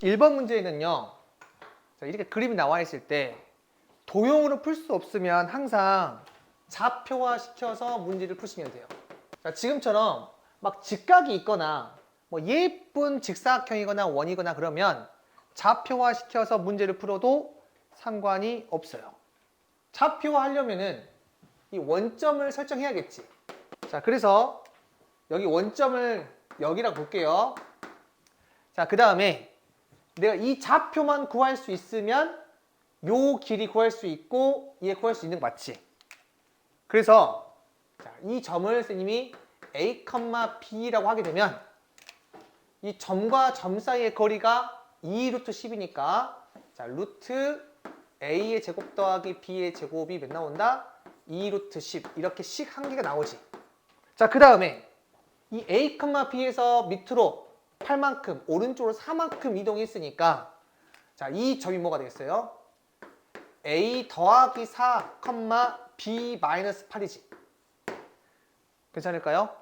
1번 문제에는요, 자, 이렇게 그림이 나와 있을 때 도형으로 풀 수 없으면 항상 좌표화 시켜서 문제를 푸시면 돼요. 자, 지금처럼 막 직각이 있거나 뭐 예쁜 직사각형이거나 원이거나 그러면 좌표화 시켜서 문제를 풀어도 상관이 없어요. 좌표화 하려면은 이 원점을 설정해야겠지. 자, 그래서 여기 원점을 여기라고 볼게요. 자, 그 다음에 내가 이 좌표만 구할 수 있으면 요 길이 구할 수 있고 얘 구할 수 있는 거 맞지? 그래서 자, 이 점을 선생님이 A, B라고 하게 되면 이 점과 점 사이의 거리가 2 루트 10이니까 자, 루트 A의 제곱 더하기 B의 제곱이 몇 나온다? 2 루트 10 이렇게 식 한 개가 나오지. 자, 그 다음에 이 A, B에서 밑으로 8만큼 오른쪽으로 4만큼 이동했으니까 자, 이 점이 뭐가 되겠어요? A 더하기 4, B 마이너스 8이지. 괜찮을까요?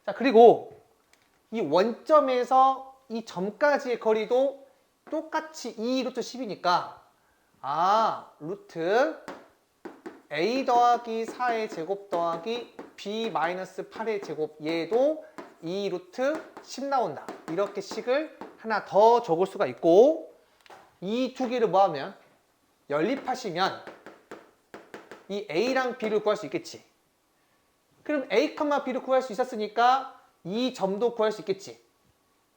자, 그리고 이 원점에서 이 점까지의 거리도 똑같이 2 루트 10이니까 루트 A 더하기 4의 제곱 더하기 B 마이너스 8의 제곱 얘도 2 루트 10 나온다. 이렇게 식을 하나 더 적을 수가 있고 이 두 개를 뭐하면 연립하시면 이 A랑 B를 구할 수 있겠지. 그럼 A, B를 구할 수 있었으니까 이 점도 구할 수 있겠지.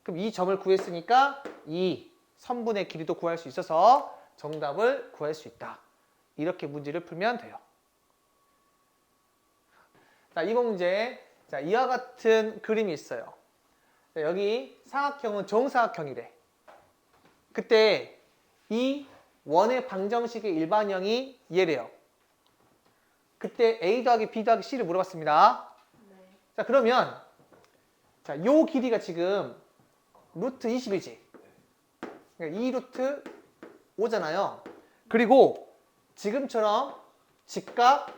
그럼 이 점을 구했으니까 이 선분의 길이도 구할 수 있어서 정답을 구할 수 있다. 이렇게 문제를 풀면 돼요. 자, 이번 문제 자, 이와 같은 그림이 있어요. 자, 여기 사각형은 정사각형이래. 그때 이 원의 방정식의 일반형이 얘래요. 그때 A 더하기 B 더하기 C를 물어봤습니다. 네. 자, 그러면 자, 요 길이가 지금 루트 20이지. 그러니까 2 루트 5잖아요. 그리고 지금처럼 직각,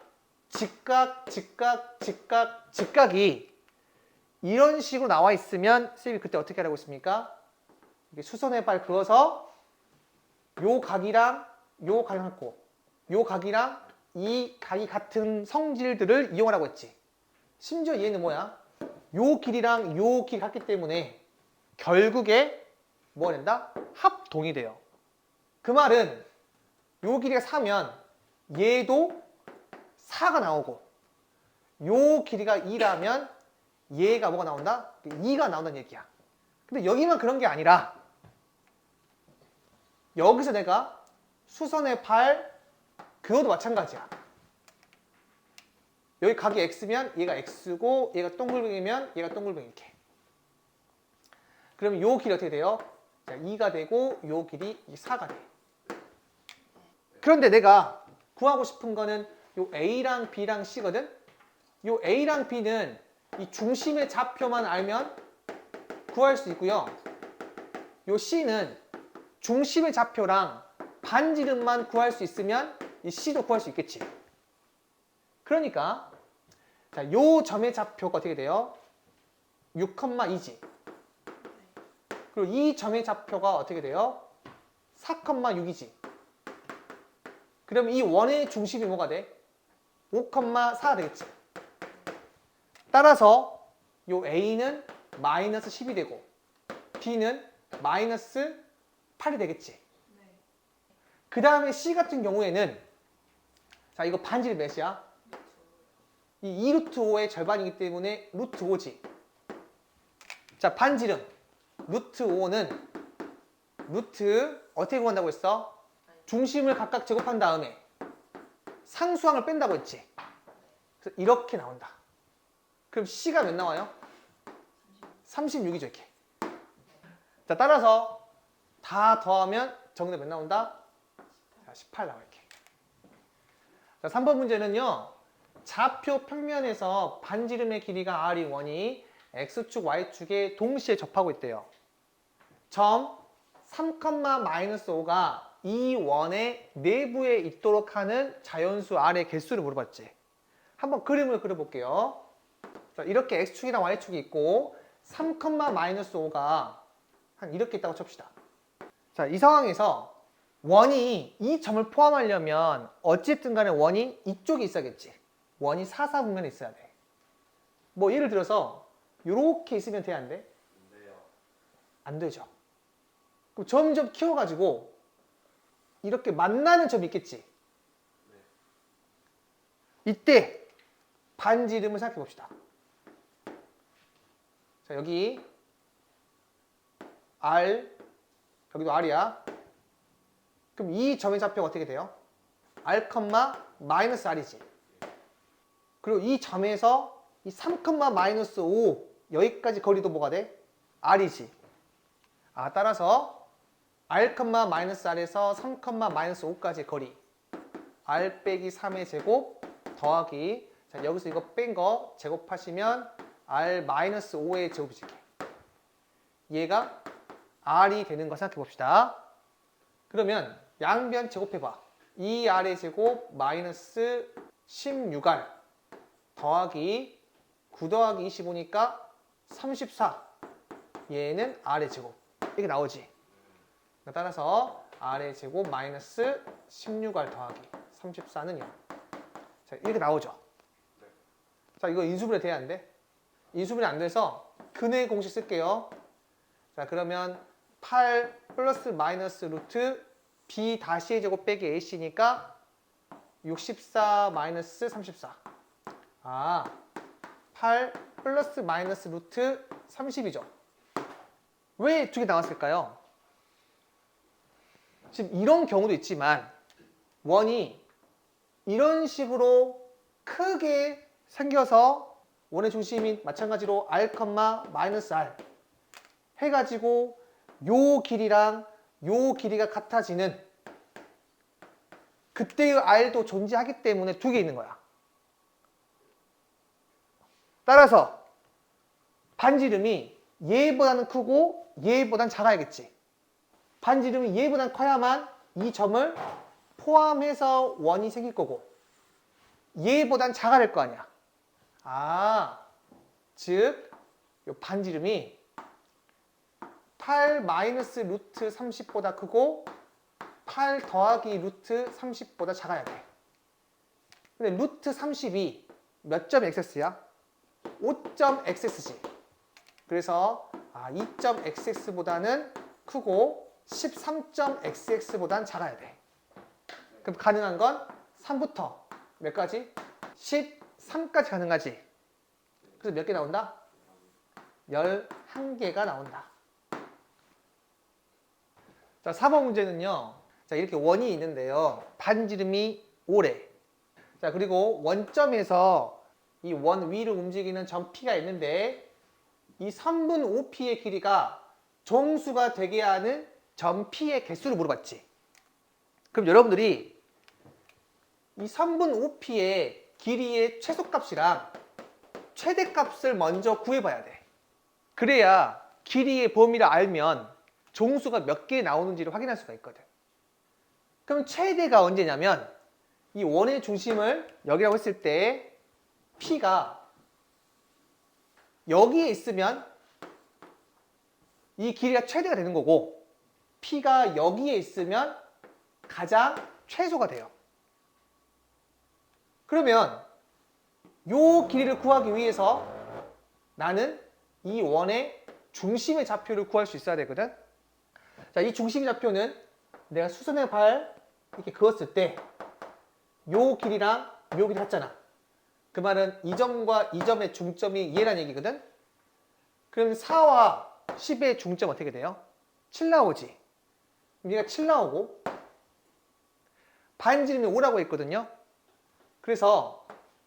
직각, 직각, 직각, 직각이 이런 식으로 나와 있으면 쌤이 그때 어떻게 하라고 했습니까? 이게 수선의 발 그어서 요 각이랑 요 각을 갖고 요 각이랑 이 각이 같은 성질들을 이용하라고 했지. 심지어 얘는 뭐야? 요 길이랑 요 길이 같기 때문에 결국에 뭐가 된다? 합동이 돼요. 그 말은 요 길이가 4면 얘도 4가 나오고 요 길이가 2라면 얘가 뭐가 나온다? 2가 나온다는 얘기야. 근데 여기만 그런 게 아니라 여기서 내가 수선의 발 그것도 마찬가지야. 여기 각이 x면 얘가 x고 얘가 동글뱅이면 얘가 동글뱅이 이렇게. 그러면 요 길이 어떻게 돼요? 자, 2가 되고 요 길이 4가 돼. 그런데 내가 구하고 싶은 거는 요 A랑 B랑 C거든? 요 A랑 B는 이 중심의 좌표만 알면 구할 수 있고요. 요 C는 중심의 좌표랑 반지름만 구할 수 있으면 이 C도 구할 수 있겠지. 그러니까 자, 요 점의 좌표가 어떻게 돼요? 6,2지. 그리고 이 점의 좌표가 어떻게 돼요? 4,6이지. 그럼 이 원의 중심이 뭐가 돼? 5,4 되겠지. 따라서 요 A는 마이너스 10이 되고 B는 마이너스 8이 되겠지. 네. 그 다음에 C 같은 경우에는 자, 이거 반지름 몇이야? 이 2 루트 5의 절반이기 때문에 루트 5지. 자, 반지름 루트 5는 루트 어떻게 구한다고 했어? 중심을 각각 제곱한 다음에 상수항을 뺀다고 했지. 그래서 이렇게 나온다. 그럼 C가 몇 나와요? 36이죠, 이렇게. 자, 따라서 다 더하면 정답 몇 나온다? 자, 18 나와, 이렇게. 자, 3번 문제는요. 좌표 평면에서 반지름의 길이가 R인 원이 X축, Y축에 동시에 접하고 있대요. 점 3,-5가 이 원의 내부에 있도록 하는 자연수 R의 개수를 물어봤지. 한번 그림을 그려볼게요. 자, 이렇게 X축이랑 Y축이 있고 3,-5가 한 이렇게 있다고 칩시다. 자, 이 상황에서 원이 이 점을 포함하려면 어쨌든 간에 원이 이쪽에 있어야겠지. 원이 사사분면에 있어야 돼. 뭐 예를 들어서 이렇게 있으면 돼, 안 돼? 안 되죠. 그럼 점점 키워가지고 이렇게 만나는 점이 있겠지. 이때 반지 이름을 생각해 봅시다. 자, 여기 R, 여기도 R이야. 그럼 이 점의 좌표가 어떻게 돼요? R, 마이너스 R이지. 그리고 이 점에서 이 3, 마이너스 5 여기까지 거리도 뭐가 돼? R이지. 아, 따라서 R, 마이너스 R에서 3, 마이너스 5까지의 거리 R 빼기 3의 제곱 더하기, 자, 여기서 이거 뺀 거 제곱하시면 R 마이너스 5의 제곱이지. 얘가 R이 되는 거 생각해 봅시다. 그러면 양변 제곱해봐. 2R의 제곱 마이너스 16R 더하기 9 더하기 25니까 34. 얘는 R의 제곱. 이렇게 나오지. 따라서 R의 제곱 마이너스 16R 더하기 34는 0. 자, 이렇게 나오죠. 자, 이거 인수분해 돼야 안 돼? 인수분해 안 돼서 근의 공식 쓸게요. 자, 그러면 8 플러스 마이너스 루트 B 다시의 제곱 빼기 AC니까 64 마이너스 34. 아, 8 플러스 마이너스 루트 30이죠. 왜 두 개 나왔을까요? 지금 이런 경우도 있지만 원이 이런 식으로 크게 생겨서 원의 중심이 마찬가지로 R, 마이너스 R 해가지고 요 길이랑 요 길이가 같아지는 그때의 R도 존재하기 때문에 두 개 있는 거야. 따라서 반지름이 얘보다는 크고 얘보다는 작아야겠지. 반지름이 얘보다는 커야만 이 점을 포함해서 원이 생길 거고 얘보단 작아야 될 거 아니야. 아, 즉 이 반지름이 8 마이너스 루트 30보다 크고 8 더하기 루트 30보다 작아야 돼. 근데 루트 30이 몇 점 xs야? 5점 xs지. 그래서 2점 xs보다는 크고 13점 xx보다는 작아야 돼. 그럼 가능한 건 3부터 몇 가지? 13까지 가능하지. 그래서 몇 개 나온다? 11개가 나온다. 자, 4번 문제는요. 자, 이렇게 원이 있는데요. 반지름이 5래. 자, 그리고 원점에서 이 원 위로 움직이는 점 P가 있는데 이 3분 5P의 길이가 정수가 되게 하는 점 P의 개수를 물어봤지. 그럼 여러분들이 이 3분 5P의 길이의 최소값이랑 최대값을 먼저 구해봐야 돼. 그래야 길이의 범위를 알면 종수가 몇 개 나오는지를 확인할 수가 있거든. 그럼 최대가 언제냐면 이 원의 중심을 여기라고 했을 때 P가 여기에 있으면 이 길이가 최대가 되는 거고 P가 여기에 있으면 가장 최소가 돼요. 그러면 이 길이를 구하기 위해서 나는 이 원의 중심의 좌표를 구할 수 있어야 되거든. 자, 이 중심의 좌표는 내가 수선의 발 이렇게 그었을 때 요 길이랑 요 길이 같잖아. 그 말은 이 점과 이 점의 중점이 얘란 얘기거든. 그럼 4와 10의 중점 어떻게 돼요? 7 나오지. 얘가 7 나오고 반지름이 5라고 했거든요. 그래서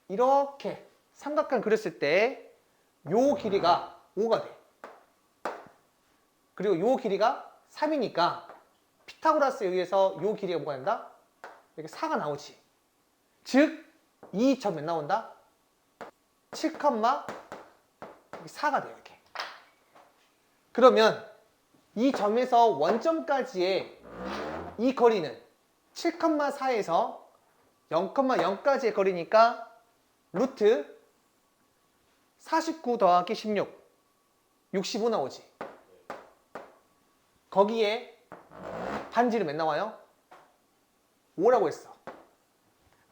이렇게 삼각형 그렸을 때 요 길이가 5가 돼. 그리고 요 길이가 3이니까 피타고라스에 의해서 요 길이가 뭐가 된다? 이렇게 4가 나오지. 즉, 이 점 몇 나온다? 7, 4가 돼요. 이렇게. 그러면 이 점에서 원점까지의 이 거리는 7, 4에서 0,0까지의 거리니까 루트 49 더하기 16, 65 나오지. 거기에 반지름 몇 나와요? 5라고 했어.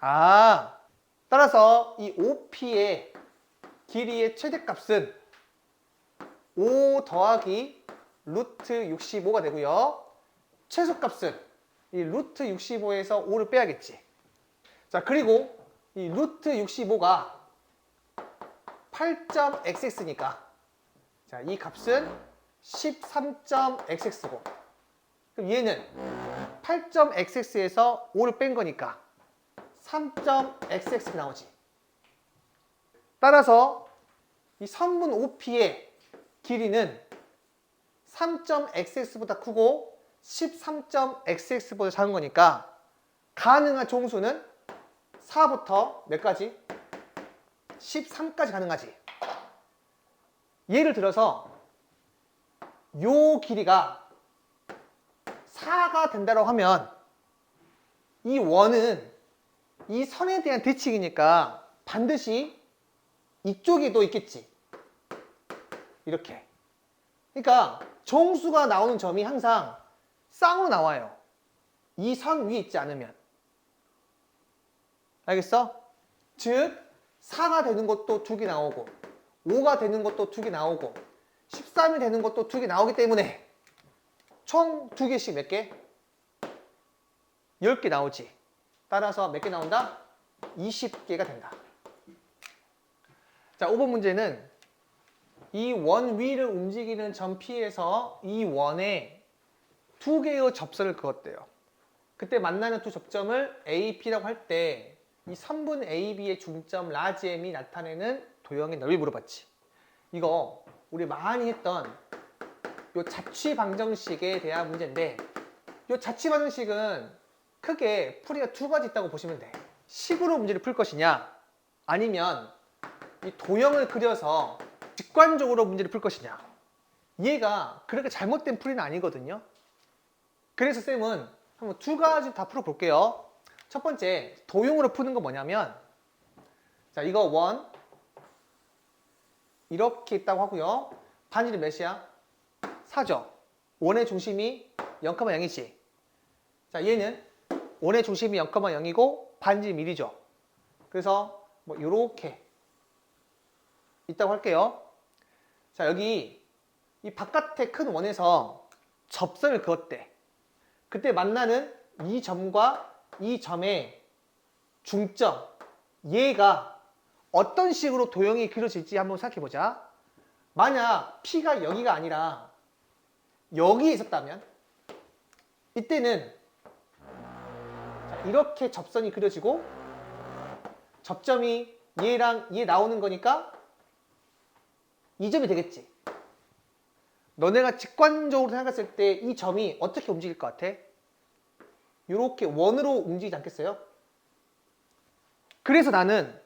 아, 따라서 이 OP의 길이의 최대값은 5 더하기 루트 65가 되고요. 최소값은 이 루트 65에서 5를 빼야겠지. 자, 그리고 이 루트 65가 8.xx니까 자, 이 값은 13.xx고 그럼 얘는 8.xx에서 5를 뺀 거니까 3.xx가 나오지. 따라서 이 선분 OP의 길이는 3.xx보다 크고 13.xx보다 작은 거니까 가능한 종수는 4부터 몇 가지? 13까지 가능하지. 예를 들어서 요 길이가 4가 된다고 하면 이 원은 이 선에 대한 대칭이니까 반드시 이쪽에도 있겠지. 이렇게. 그러니까 정수가 나오는 점이 항상 쌍으로 나와요. 이 선 위에 있지 않으면. 알겠어? 즉 4가 되는 것도 2개 나오고 5가 되는 것도 2개 나오고 13이 되는 것도 2개 나오기 때문에 총 2개씩 몇 개? 10개 나오지. 따라서 몇 개 나온다? 20개가 된다. 자, 5번 문제는 이 원 위를 움직이는 점 P에서 이 원에 2개의 접선을 그었대요. 그때 만나는 두 접점을 A, P라고 할 때 이 선분 A, B의 중점 라지 M이 나타내는 도형의 넓이 물어봤지. 이거 우리 많이 했던 요 자취 방정식에 대한 문제인데 요 자취 방정식은 크게 풀이가 2가지 있다고 보시면 돼. 식으로 문제를 풀 것이냐 아니면 이 도형을 그려서 직관적으로 문제를 풀 것이냐. 얘가 그렇게 잘못된 풀이는 아니거든요. 그래서 쌤은 한번 2가지 다 풀어볼게요. 첫 번째 도형으로 푸는 거 뭐냐면 자, 이거 원 이렇게 있다고 하고요. 반지름 몇이야? 4죠. 원의 중심이 0,0이지. 자, 얘는 원의 중심이 0,0이고 반지름 1이죠. 그래서 뭐 요렇게 있다고 할게요. 자, 여기 이 바깥에 큰 원에서 접선을 그었대. 그때 만나는 이 점과 이 점의 중점, 얘가 어떤 식으로 도형이 그려질지 한번 생각해 보자. 만약 P가 여기가 아니라 여기에 있었다면 이때는 이렇게 접선이 그려지고 접점이 얘랑 얘 나오는 거니까 이 점이 되겠지. 너네가 직관적으로 생각했을 때 이 점이 어떻게 움직일 것 같아? 이렇게 원으로 움직이지 않겠어요? 그래서 나는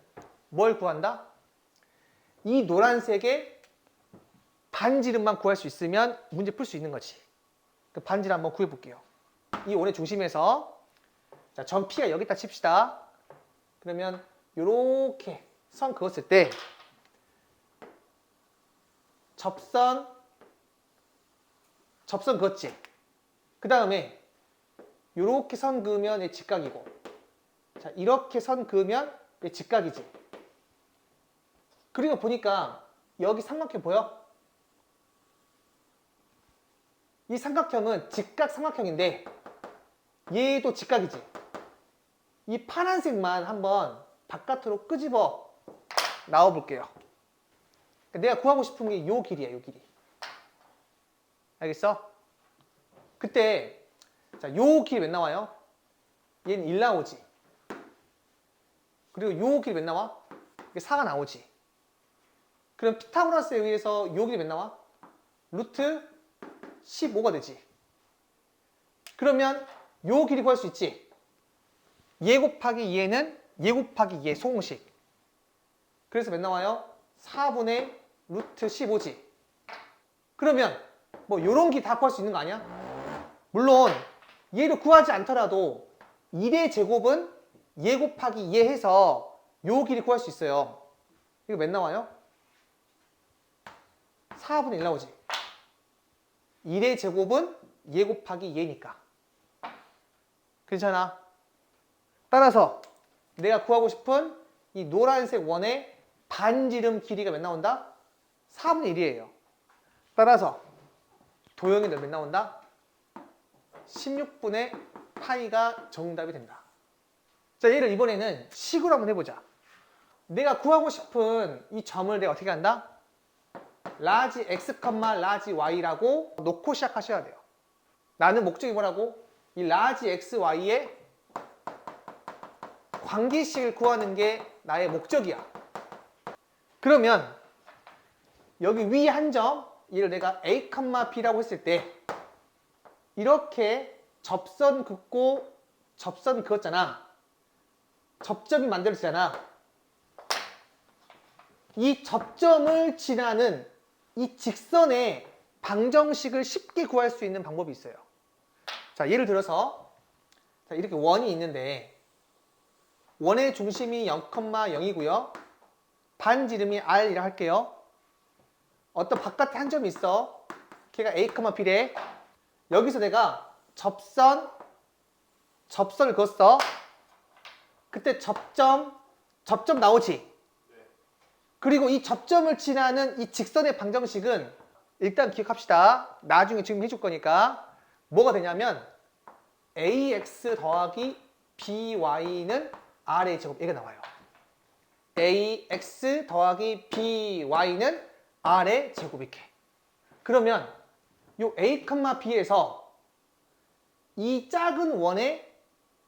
뭘 구한다? 이 노란색의 반지름만 구할 수 있으면 문제 풀 수 있는 거지. 그 반지름 한번 구해볼게요. 이 원의 중심에서 자, 점 P가 여기다 칩시다. 그러면 이렇게 선 그었을 때 접선 그었지. 그 다음에 이렇게 선 그으면 얘 직각이고 자, 이렇게 선 그으면 얘 직각이지. 그리고 보니까 여기 삼각형 보여? 이 삼각형은 직각 삼각형인데 얘도 직각이지. 이 파란색만 한번 바깥으로 끄집어 나와 볼게요. 내가 구하고 싶은 게 요 길이야, 요 길이. 알겠어? 그때 자, 요 길이 몇 나와요? 얘는 1 나오지. 그리고 요 길이 몇 나와? 이게 4가 나오지. 그럼 피타고라스에 의해서 요 길이 몇 나와? 루트 15가 되지. 그러면 요 길이 구할 수 있지. 얘 곱하기 얘는 얘 곱하기 얘 소공식. 그래서 몇 나와요? 4분의 루트 15지. 그러면 뭐 요런 길 다 구할 수 있는 거 아니야? 물론 얘를 구하지 않더라도 1의 제곱은 얘 곱하기 얘 해서 요 길이 구할 수 있어요. 이거 몇 나와요? 4분의 1 나오지. 1의 제곱은 얘 곱하기 얘니까. 괜찮아? 따라서 내가 구하고 싶은 이 노란색 원의 반지름 길이가 몇 나온다? 4분의 1이에요. 따라서 도형이 몇 나온다? 16분의 파이가 정답이 된다. 자, 얘를 이번에는 식으로 한번 해보자. 내가 구하고 싶은 이 점을 내가 어떻게 한다? 라지 x, 라지 y라고 놓고 시작하셔야 돼요. 나는 목적이 뭐라고? 이 라지 x, y의 관계식을 구하는 게 나의 목적이야. 그러면 여기 위에 한 점, 얘를 내가 a, b라고 했을 때 이렇게 접선 긋고 접선 그었잖아. 접점이 만들어지잖아. 이 접점을 지나는 이 직선의 방정식을 쉽게 구할 수 있는 방법이 있어요. 자, 예를 들어서 자, 이렇게 원이 있는데 원의 중심이 0,0이고요. 반지름이 r이라 할게요. 어떤 바깥에 한 점이 있어. 걔가 a, b래. 여기서 내가 접선을 그었어. 그때 접점 나오지? 그리고 이 접점을 지나는 이 직선의 방정식은 일단 기억합시다. 나중에 지금 해줄 거니까 뭐가 되냐면 ax 더하기 by는 r의 제곱 얘가 나와요. ax 더하기 by는 r의 제곱 이렇게. 그러면 요 a, b에서 이 작은 원에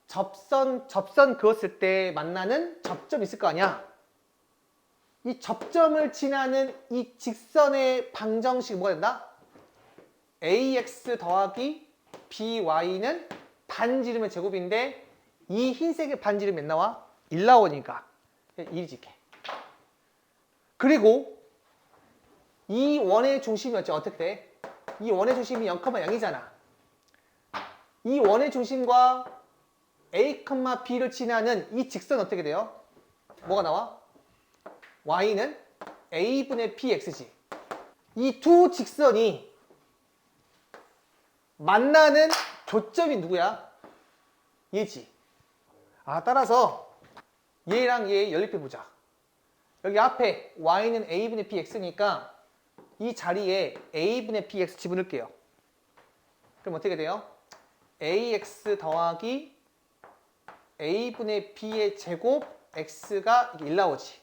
접선 그었을 때 만나는 접점이 있을 거 아니야. 이 접점을 지나는 이 직선의 방정식이 뭐가 된다? ax 더하기 by는 반지름의 제곱인데 이 흰색의 반지름이 몇 나와? 1 나오니까 1이 지게. 그리고 이 원의 중심이 어떻게 돼? 이 원의 중심이 0,0이잖아. 이 원의 중심과 a, b를 지나는 이 직선 어떻게 돼요? 뭐가 나와? y는 a분의 bx지. 이 두 직선이 만나는 교점이 누구야? 얘지. 아, 따라서 얘랑 얘 연립해보자. 여기 앞에 y는 a분의 bx니까 이 자리에 a분의 bx 집어넣을게요. 그럼 어떻게 돼요? ax 더하기 a분의 b의 제곱 x가 1 나오지.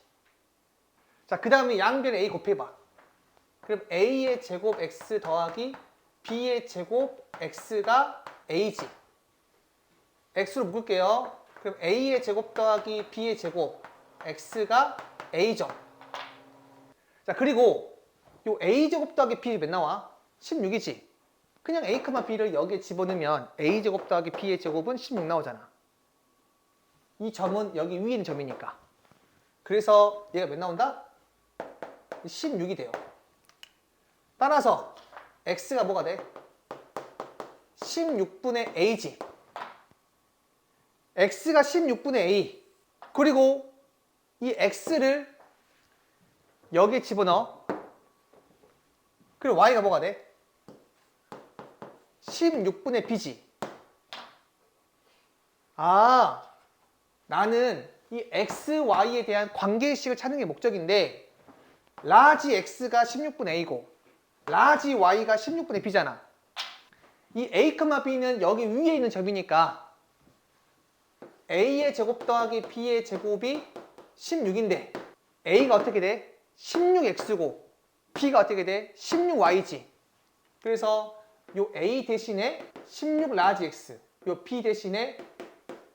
자, 그 다음에 양변에 a 곱해봐. 그럼 a의 제곱 x 더하기 b의 제곱 x가 a지. x로 묶을게요. 그럼 a의 제곱 더하기 b의 제곱 x가 a죠. 자, 그리고 요 a제곱 더하기 b 몇 나와? 16이지. 그냥 a, b를 여기에 집어넣으면 a제곱 더하기 b의 제곱은 16 나오잖아. 이 점은 여기 위에 있는 점이니까. 그래서 얘가 몇 나온다? 16이 돼요. 따라서 x가 뭐가 돼? 16분의 a지. x가 16분의 a. 그리고 이 x를 여기에 집어넣어. 그리고 y가 뭐가 돼? 16분의 b지. 아, 나는 이 x, y에 대한 관계식을 찾는 게 목적인데 라지 x가 16분의 a고 라지 y가 16분의 b잖아. 이 a, b는 여기 위에 있는 점이니까 a의 제곱 더하기 b의 제곱이 16인데 a가 어떻게 돼? 16x고 b가 어떻게 돼? 16y지. 그래서 요 a 대신에 16 라지 x, 요 b 대신에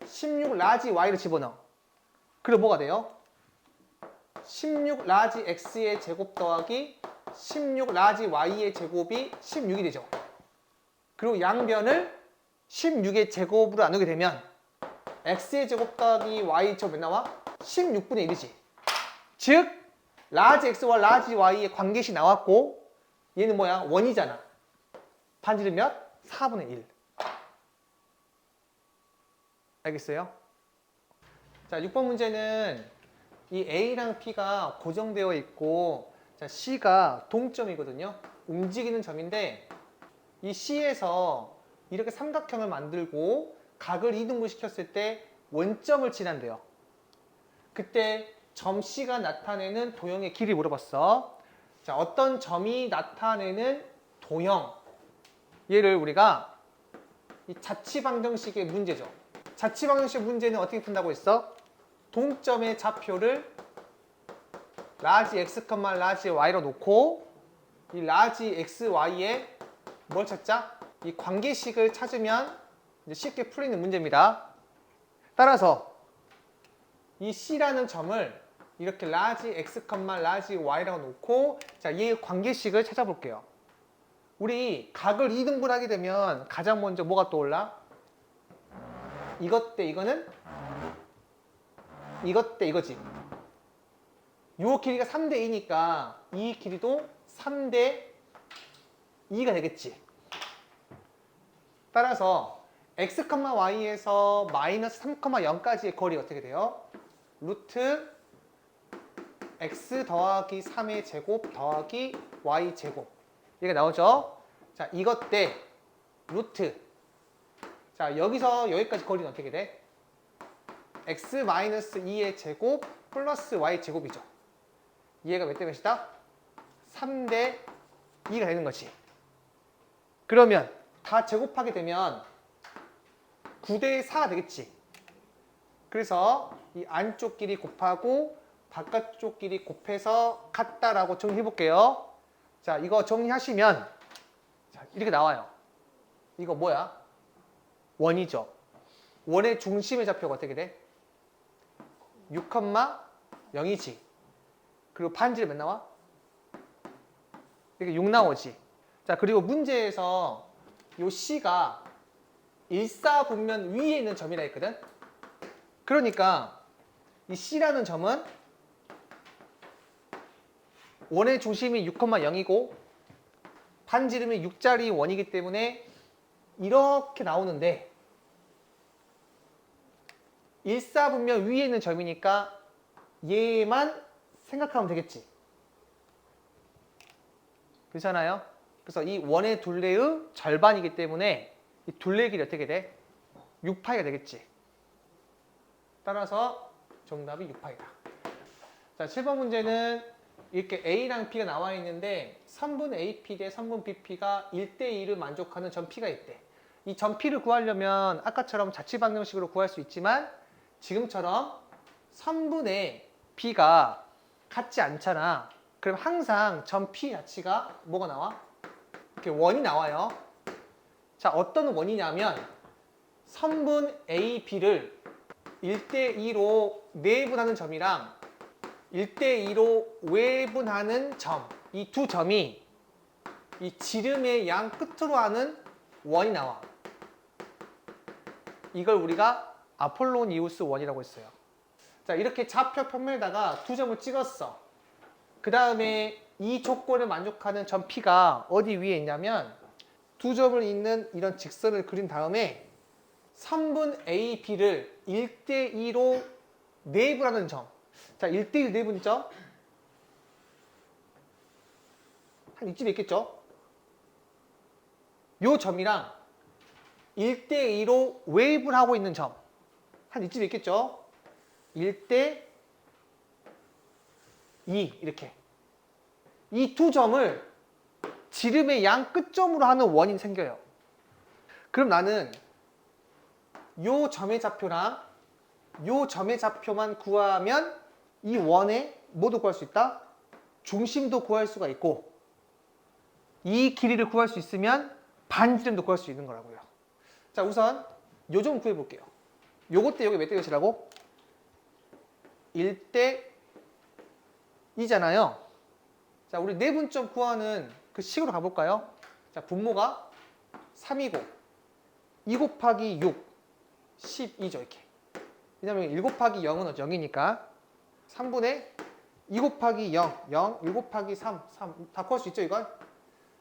16 라지 y를 집어넣어. 그럼 뭐가 돼요? 16 라지 x의 제곱 더하기 16 라지 y의 제곱이 16이 되죠. 그리고 양변을 16의 제곱으로 나누게 되면 x의 제곱 더하기 y 제곱 몇 나와? 16분의 1이지. 즉 라지 x와 라지 y의 관계식 나왔고 얘는 뭐야? 원이잖아. 반지름 몇? 4분의 1. 알겠어요? 자, 6번 문제는 이 A랑 P가 고정되어 있고 자, C가 동점이거든요. 움직이는 점인데 이 C에서 이렇게 삼각형을 만들고 각을 이등분 시켰을 때 원점을 지난대요. 그때 점 C가 나타내는 도형의 길이 물어봤어. 자, 어떤 점이 나타내는 도형. 얘를 우리가 이 자취방정식의 문제죠. 자취방정식 문제는 어떻게 푼다고 했어? 동점의 좌표를 라지 x, 라지 y로 놓고 이 라지 x, y에 뭘 찾자? 이 관계식을 찾으면 이제 쉽게 풀리는 문제입니다. 따라서 이 C라는 점을 이렇게 라지 x, 라지 y라고 놓고 자, 얘의 관계식을 찾아볼게요. 우리 각을 이등분하게 되면 가장 먼저 뭐가 떠올라? 이것 대 이거는 이것 대 이거지. 요 길이가 3대 2니까 이 길이도 3대 2가 되겠지. 따라서 x, y에서 마이너스 3, 0까지의 거리가 어떻게 돼요? 루트 x 더하기 3의 제곱 더하기 y 제곱. 이게 나오죠? 자, 이것 대 루트. 자, 여기서 여기까지 거리는 어떻게 돼? x 마이너스 2의 제곱 플러스 y 제곱이죠. 얘가 몇 대 몇이다? 3대 2가 되는 거지. 그러면 다 제곱하게 되면 9대 4가 되겠지. 그래서 이 안쪽 길이 곱하고 바깥쪽 길이 곱해서 같다라고 정리해 볼게요. 자, 이거 정리하시면 자, 이렇게 나와요. 이거 뭐야? 원이죠. 원의 중심의 좌표가 어떻게 돼? 6, 0이지. 그리고 반지름 몇 나와? 이렇게 6 나오지. 자, 그리고 문제에서 요 C가 일사분면 위에 있는 점이라 했거든. 그러니까 이 C라는 점은 원의 중심이 6, 0이고 반지름이 6짜리 원이기 때문에 이렇게 나오는데 일사분면 위에 있는 점이니까 얘만 생각하면 되겠지. 그렇잖아요? 그래서 이 원의 둘레의 절반이기 때문에 이 둘레 길이 어떻게 돼? 6파이가 되겠지. 따라서 정답이 6파이다. 자, 7번 문제는 이렇게 A랑 B가 나와 있는데 선분 AP 대 선분 BP가 1대2를 만족하는 점 P가 있대. 이 점 P를 구하려면 아까처럼 자취방정식으로 구할 수 있지만 지금처럼 선분의 B가 같지 않잖아. 그럼 항상 점 P 자체가 뭐가 나와? 이렇게 원이 나와요. 자, 어떤 원이냐면 선분 A, B를 1대2로 내분하는 점이랑 1대2로 외분하는 점, 이 두 점이 이 지름의 양 끝으로 하는 원이 나와. 이걸 우리가 아폴로니우스 원이라고 했어요. 자, 이렇게 좌표 평면에다가 두 점을 찍었어. 그 다음에 이 조건을 만족하는 점 P가 어디 위에 있냐면 두 점을 잇는 이런 직선을 그린 다음에 선분 A, B를 1대2로 내분하는 점. 자, 1대1 내분 있죠? 한 이쯤에 있겠죠? 요 점이랑 1대2로 외분하고 있는 점. 한 이쯤에 있겠죠? 1대2 이렇게. 이 두 점을 지름의 양 끝점으로 하는 원이 생겨요. 그럼 나는 요 점의 좌표랑 요 점의 좌표만 구하면 이 원의 뭐도 구할 수 있다? 중심도 구할 수가 있고 이 길이를 구할 수 있으면 반지름도 구할 수 있는 거라고요. 자, 우선 요 점 구해 볼게요. 요것 때 요게 몇 대 몇이라고? 1대 2잖아요. 자, 우리 내분점 구하는 그 식으로 가볼까요? 자, 분모가 3이고 2 곱하기 6, 12죠, 이렇게. 왜냐면 1 곱하기 0은 0이니까 3분의 2 곱하기 0, 0, 1 곱하기 3, 3. 다 구할 수 있죠, 이걸?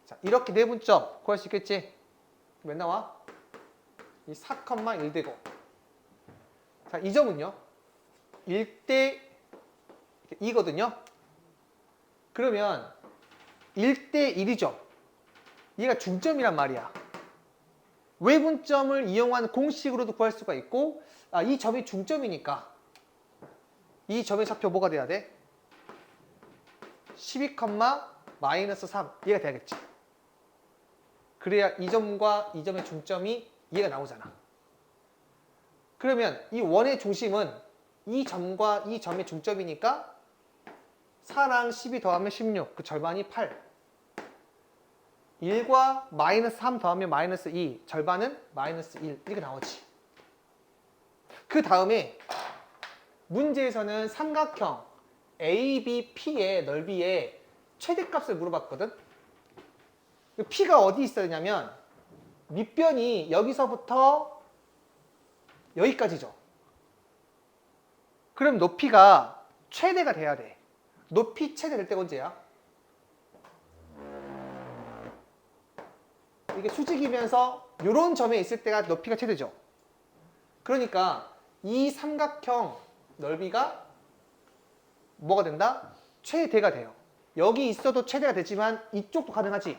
자, 이렇게 내분점 구할 수 있겠지? 몇 나와? 이 4,1 되고. 자, 이 점은요? 1대 2거든요? 그러면 1대 1이죠. 얘가 중점이란 말이야. 외분점을 이용한 공식으로도 구할 수가 있고, 이 점이 중점이니까 이 점의 좌표 뭐가 돼야 돼? 12, 마이너스 3 이해가 돼야겠지. 그래야 이 점과 이 점의 중점이 이해가 나오잖아. 그러면 이 원의 중심은 이 점과 이 점의 중점이니까 4랑 12 더하면 16, 그 절반이 8. 1과 마이너스 3 더하면 마이너스 2, 절반은 마이너스 1. 이렇게 나오지. 그 다음에 문제에서는 삼각형 ABP의 넓이의 최대값을 물어봤거든. P가 어디 있어야 되냐면 밑변이 여기서부터 여기까지죠. 그럼 높이가 최대가 돼야 돼. 높이 최대 될 때가 언제야? 이게 수직이면서 이런 점에 있을 때가 높이가 최대죠. 그러니까 이 삼각형 넓이가 뭐가 된다? 최대가 돼요. 여기 있어도 최대가 되지만 이쪽도 가능하지.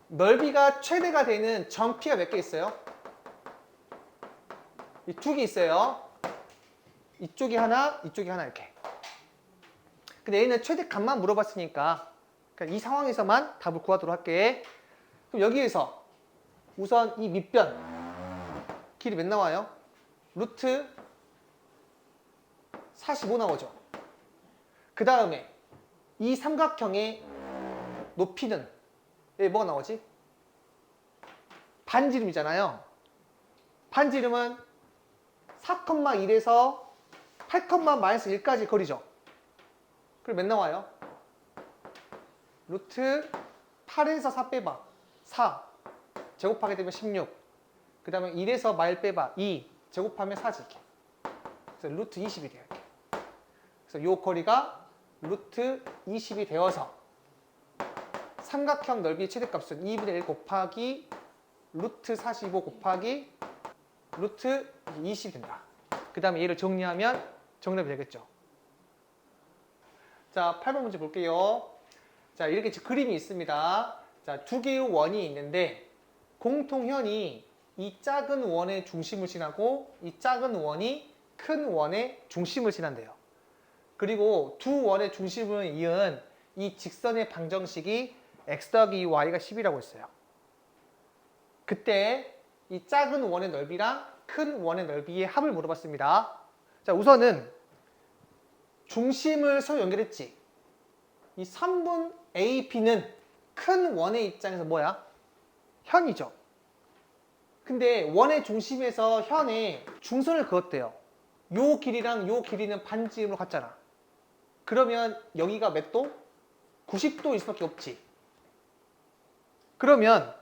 넓이가 최대가 되는 점 P가 몇 개 있어요? 이 두 개 있어요. 이쪽이 하나, 이쪽이 하나 이렇게. 근데 얘는 최대값만 물어봤으니까 그러니까 이 상황에서만 답을 구하도록 할게. 그럼 여기에서 우선 이 밑변 길이 몇 나와요? 루트 45 나오죠. 그 다음에 이 삼각형의 높이는 여기 뭐가 나오지? 반지름이잖아요. 반지름은 4,1에서 8,-1까지 거리죠. 그럼 몇 나와요? 루트 8에서 4 빼봐. 4. 제곱하게 되면 16. 그 다음에 1에서 말 빼봐. 2. 제곱하면 4지. 이렇게. 그래서 루트 20이 돼요. 이렇게. 그래서 요 거리가 루트 20이 되어서 삼각형 넓이 최대값은 2분의 1 곱하기 루트 45 곱하기 루트 20이 된다. 그 다음에 얘를 정리하면 정답이 되겠죠. 자, 8번 문제 볼게요. 자, 이렇게 그림이 있습니다. 자, 두 개의 원이 있는데 공통현이 이 작은 원의 중심을 지나고 이 작은 원이 큰 원의 중심을 지난대요. 그리고 두 원의 중심을 이은 이 직선의 방정식이 x 더하기 y가 10이라고 했어요. 그때 이 작은 원의 넓이랑 큰 원의 넓이의 합을 물어봤습니다. 자, 우선은 중심을 서로 연결했지. 이 3분 AP는 큰 원의 입장에서 뭐야? 현이죠. 근데 원의 중심에서 현에 중선을 그었대요. 요 길이랑 요 길이는 반지름으로 같잖아. 그러면 여기가 몇 도? 90도일 수밖에 없지. 그러면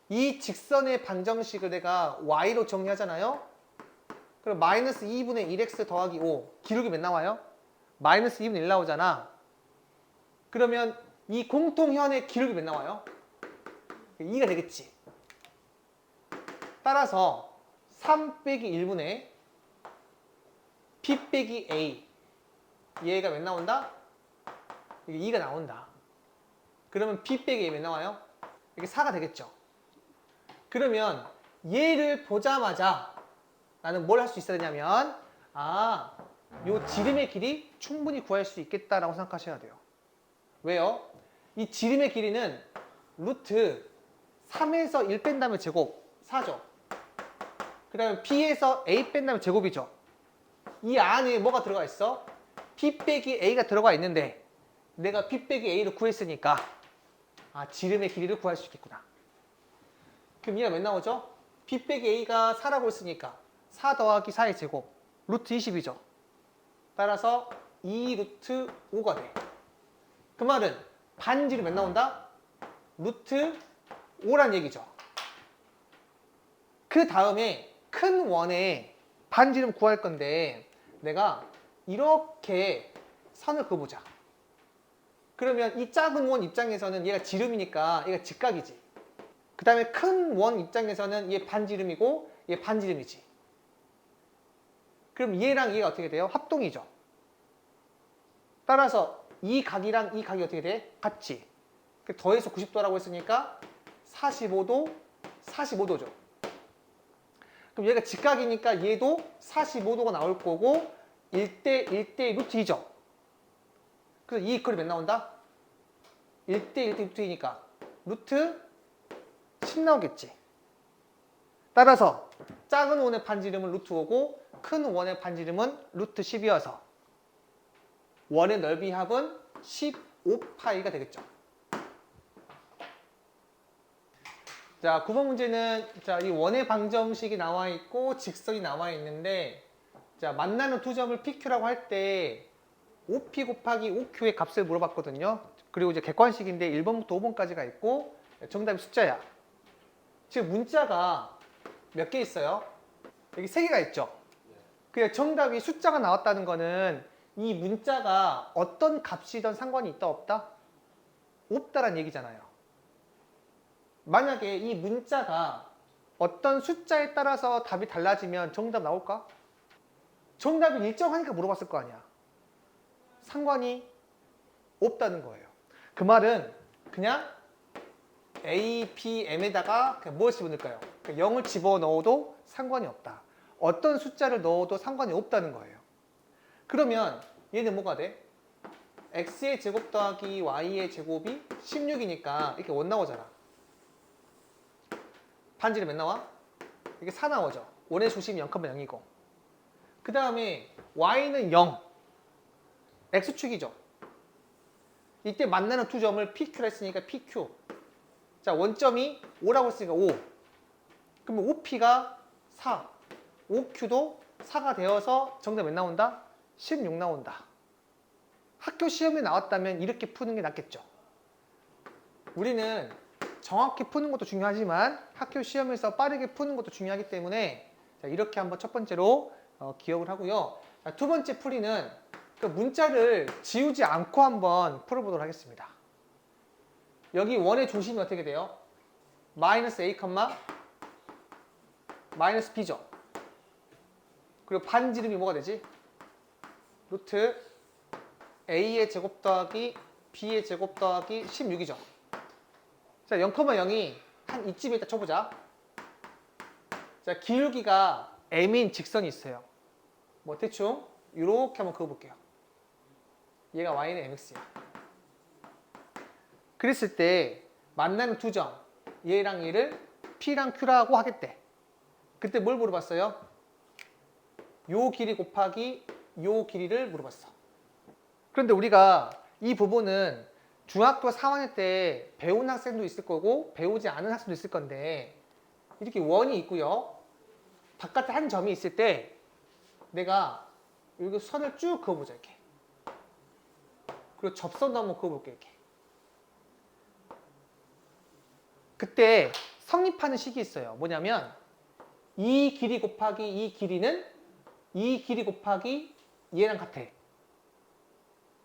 이 직선의 방정식을 내가 y로 정리하잖아요. 그럼 마이너스 2분의 1x 더하기 5 기록이 몇 나와요? 마이너스 2분의 1 나오잖아. 그러면 이 공통현의 기록이 몇 나와요? 2가 되겠지. 따라서 3 빼기 1분의 b 빼기 a 얘가 몇 나온다? 이게 2가 나온다. 그러면 b 빼기 a 몇 나와요? 이게 4가 되겠죠. 그러면 얘를 보자마자 나는 뭘 할 수 있어야 되냐면 요 지름의 길이 충분히 구할 수 있겠다라고 생각하셔야 돼요. 왜요? 이 지름의 길이는 루트 3에서 1 뺀다면 제곱 4죠. 그 다음에 b에서 a 뺀다면 제곱이죠. 이 안에 뭐가 들어가 있어? b 빼기 a가 들어가 있는데 내가 b 빼기 a를 구했으니까 지름의 길이를 구할 수 있겠구나. 그럼 얘가 몇 나오죠? b 빼기 a가 4라고 했으니까 4 더하기 4의 제곱 루트 20이죠. 따라서 2 루트 5가 돼. 그 말은 반지름 몇 나온다? 루트 5란 얘기죠. 그 다음에 큰 원의 반지름 구할 건데 내가 이렇게 선을 그어보자. 그러면 이 작은 원 입장에서는 얘가 지름이니까 얘가 직각이지. 그 다음에 큰 원 입장에서는 얘 반지름이고 얘 반지름이지. 그럼 얘랑 얘가 어떻게 돼요? 합동이죠. 따라서 이 각이랑 이 각이 어떻게 돼? 같지. 더해서 90도라고 했으니까 45도, 45도죠. 그럼 얘가 직각이니까 얘도 45도가 나올 거고 1대 1대 루트 2죠. 그래서 이 이퀄이 몇 나온다? 1대 1대 루트 2니까 루트 10 나오겠지. 따라서 작은 원의 반지름은 루트 5고 큰 원의 반지름은 루트 10이어서 원의 넓이 합은 15파이가 되겠죠. 자, 9번 문제는 자, 이 원의 방정식이 나와 있고 직선이 나와 있는데 자, 만나는 두 점을 PQ라고 할 때 5P 곱하기 5Q의 값을 물어봤거든요. 그리고 이제 객관식인데 1번부터 5번까지가 있고 정답이 숫자야. 지금 문자가 몇 개 있어요? 여기 3개가 있죠. 그냥 정답이 숫자가 나왔다는 거는 이 문자가 어떤 값이든 상관이 있다 없다? 없다란 얘기잖아요. 만약에 이 문자가 어떤 숫자에 따라서 답이 달라지면 정답 나올까? 정답이 일정하니까 물어봤을 거 아니야. 상관이 없다는 거예요. 그 말은 그냥 A, P, M에다가 무엇을 집어넣을까요? 0을 집어넣어도 상관이 없다. 어떤 숫자를 넣어도 상관이 없다는 거예요. 그러면 얘는 뭐가 돼? X의 제곱 더하기 Y의 제곱이 16이니까 이렇게 원 나오잖아. 반지름 몇 나와? 이게 4 나오죠. 원의 중심이 0,0이고 그 다음에 Y는 0 X축이죠. 이때 만나는 두 점을 PQ라 했으니까 PQ. 자, 원점이 5라고 했으니까 5. 그러면 5P가 4. 5Q도 4가 되어서 정답 몇 나온다? 16 나온다. 학교 시험에 나왔다면 이렇게 푸는 게 낫겠죠. 우리는 정확히 푸는 것도 중요하지만 학교 시험에서 빠르게 푸는 것도 중요하기 때문에 자, 이렇게 한번 첫 번째로 기억을 하고요. 자, 두 번째 풀이는 그 문자를 지우지 않고 한번 풀어보도록 하겠습니다. 여기 원의 중심이 어떻게 돼요? 마이너스 A, 마이너스 B죠. 그리고 반지름이 뭐가 되지? 루트 A의 제곱 더하기 B의 제곱 더하기 16이죠. 자, 0,0이 한 이쯤에 있다 쳐보자. 자, 기울기가 M인 직선이 있어요. 뭐 대충 이렇게 한번 그어볼게요. 얘가 Y는 MX야. 그랬을 때 만나는 두 점, 얘랑 얘를 P랑 Q라고 하겠대. 그때 뭘 물어봤어요? 요 길이 곱하기 요 길이를 물어봤어. 그런데 우리가 이 부분은 중학교 4학년 때 배운 학생도 있을 거고 배우지 않은 학생도 있을 건데 이렇게 원이 있고요. 바깥에 한 점이 있을 때 내가 여기 선을 쭉 그어보자 이렇게. 그리고 접선도 한번 그어볼게 이렇게. 그때 성립하는 식이 있어요. 뭐냐면 이 길이 곱하기 이 길이는 이 길이 곱하기 얘랑 같아.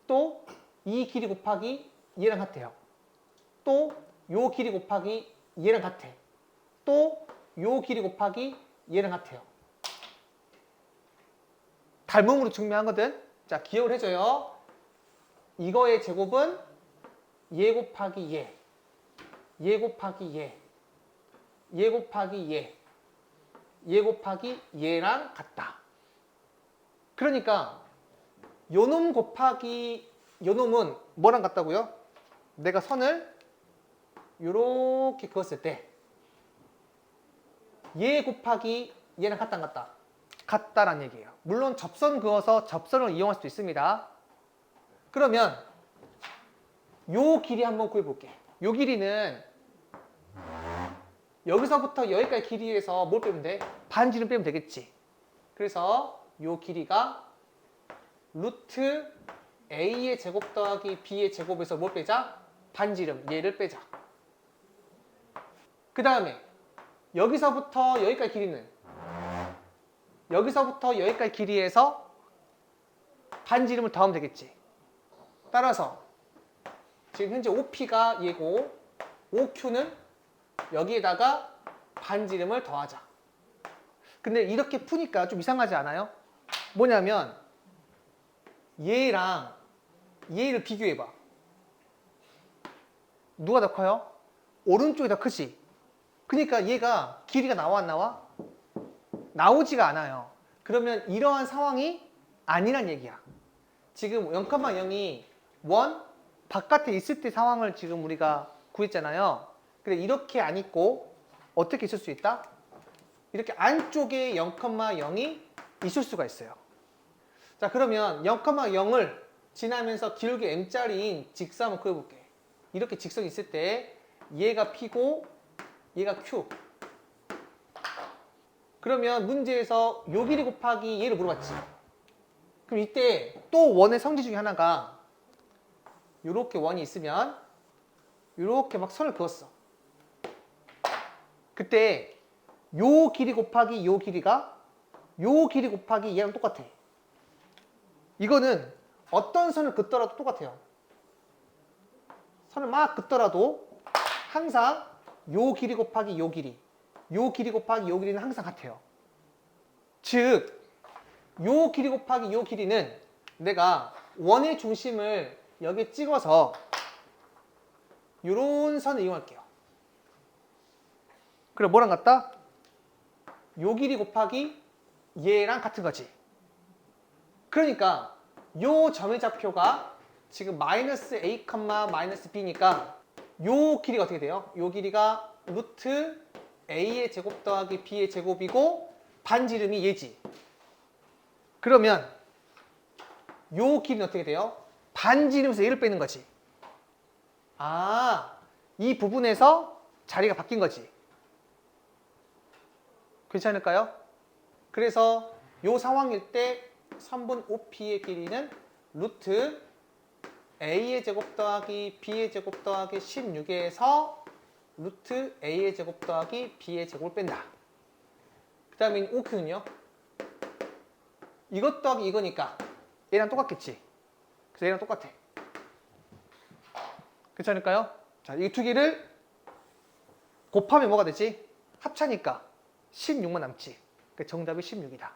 또 이 길이 곱하기 얘랑 같아요. 또 요 길이 곱하기 얘랑 같아. 또 요 길이 곱하기 얘랑 같아요. 닮음으로 증명하거든. 자, 기억을 해줘요. 이거의 제곱은 얘 곱하기 얘, 얘 곱하기 얘, 얘 곱하기 얘, 얘 곱하기 얘랑 같다. 그러니까 요놈 곱하기 요놈은 뭐랑 같다고요? 내가 선을 요렇게 그었을 때 얘 곱하기 얘랑 같다 안 같다? 같다란 얘기예요. 물론 접선 그어서 접선을 이용할 수도 있습니다. 그러면 요 길이 한번 구해볼게. 요 길이는 여기서부터 여기까지 길이에서 뭘 빼면 돼? 반지름 빼면 되겠지. 그래서 요 길이가 루트 A의 제곱 더하기 B의 제곱에서 뭘 빼자? 반지름, 얘를 빼자. 그 다음에 여기서부터 여기까지 길이는 여기서부터 여기까지 길이에서 반지름을 더하면 되겠지. 따라서 지금 현재 5P가 얘고 5Q는 여기에다가 반지름을 더하자. 근데 이렇게 푸니까 좀 이상하지 않아요? 뭐냐면 얘랑 얘를 비교해봐. 누가 더 커요? 오른쪽이 더 크지? 그러니까 얘가 길이가 나와 안 나와? 나오지가 않아요. 그러면 이러한 상황이 아니란 얘기야. 지금 0,0이 원 바깥에 있을 때 상황을 지금 우리가 구했잖아요. 근데 이렇게 안 있고 어떻게 있을 수 있다? 이렇게 안쪽에 0,0이 있을 수가 있어요. 자, 그러면 0,0을 지나면서 기울기 m짜리인 직선 한번 그려볼게. 이렇게 직선이 있을 때 얘가 P고 얘가 Q. 그러면 문제에서 요 길이 곱하기 얘를 물어봤지. 그럼 이때 또 원의 성질 중에 하나가 요렇게 원이 있으면 요렇게 막 선을 그었어. 그때 요 길이 곱하기 요 길이가 요 길이 곱하기 얘랑 똑같아. 이거는 어떤 선을 긋더라도 똑같아요. 선을 막 긋더라도 항상 요 길이 곱하기 요 길이, 요 길이 곱하기 요 길이는 항상 같아요. 즉, 요 길이 곱하기 요 길이는 내가 원의 중심을 여기에 찍어서 요런 선을 이용할게요. 그럼 뭐랑 같다? 요 길이 곱하기 얘랑 같은 거지. 그러니까 요 점의 좌표가 지금 마이너스 a, 마이너스 b니까 요 길이가 어떻게 돼요? 요 길이가 루트 a의 제곱 더하기 b의 제곱이고 반지름이 얘지. 그러면 요 길이는 어떻게 돼요? 반지름에서 얘를 빼는 거지. 아, 이 부분에서 자리가 바뀐 거지. 괜찮을까요? 그래서 요 상황일 때 3분 OP의 길이는 루트 A의 제곱 더하기 B의 제곱 더하기 16에서 루트 A의 제곱 더하기 B의 제곱을 뺀다. 그 다음에 OQ는요? 이것 더하기 이거니까 얘랑 똑같겠지. 그래서 얘랑 똑같아. 괜찮을까요? 자, 이 두 개를 곱하면 뭐가 되지? 합차니까 16만 남지. 그 정답이 16이다.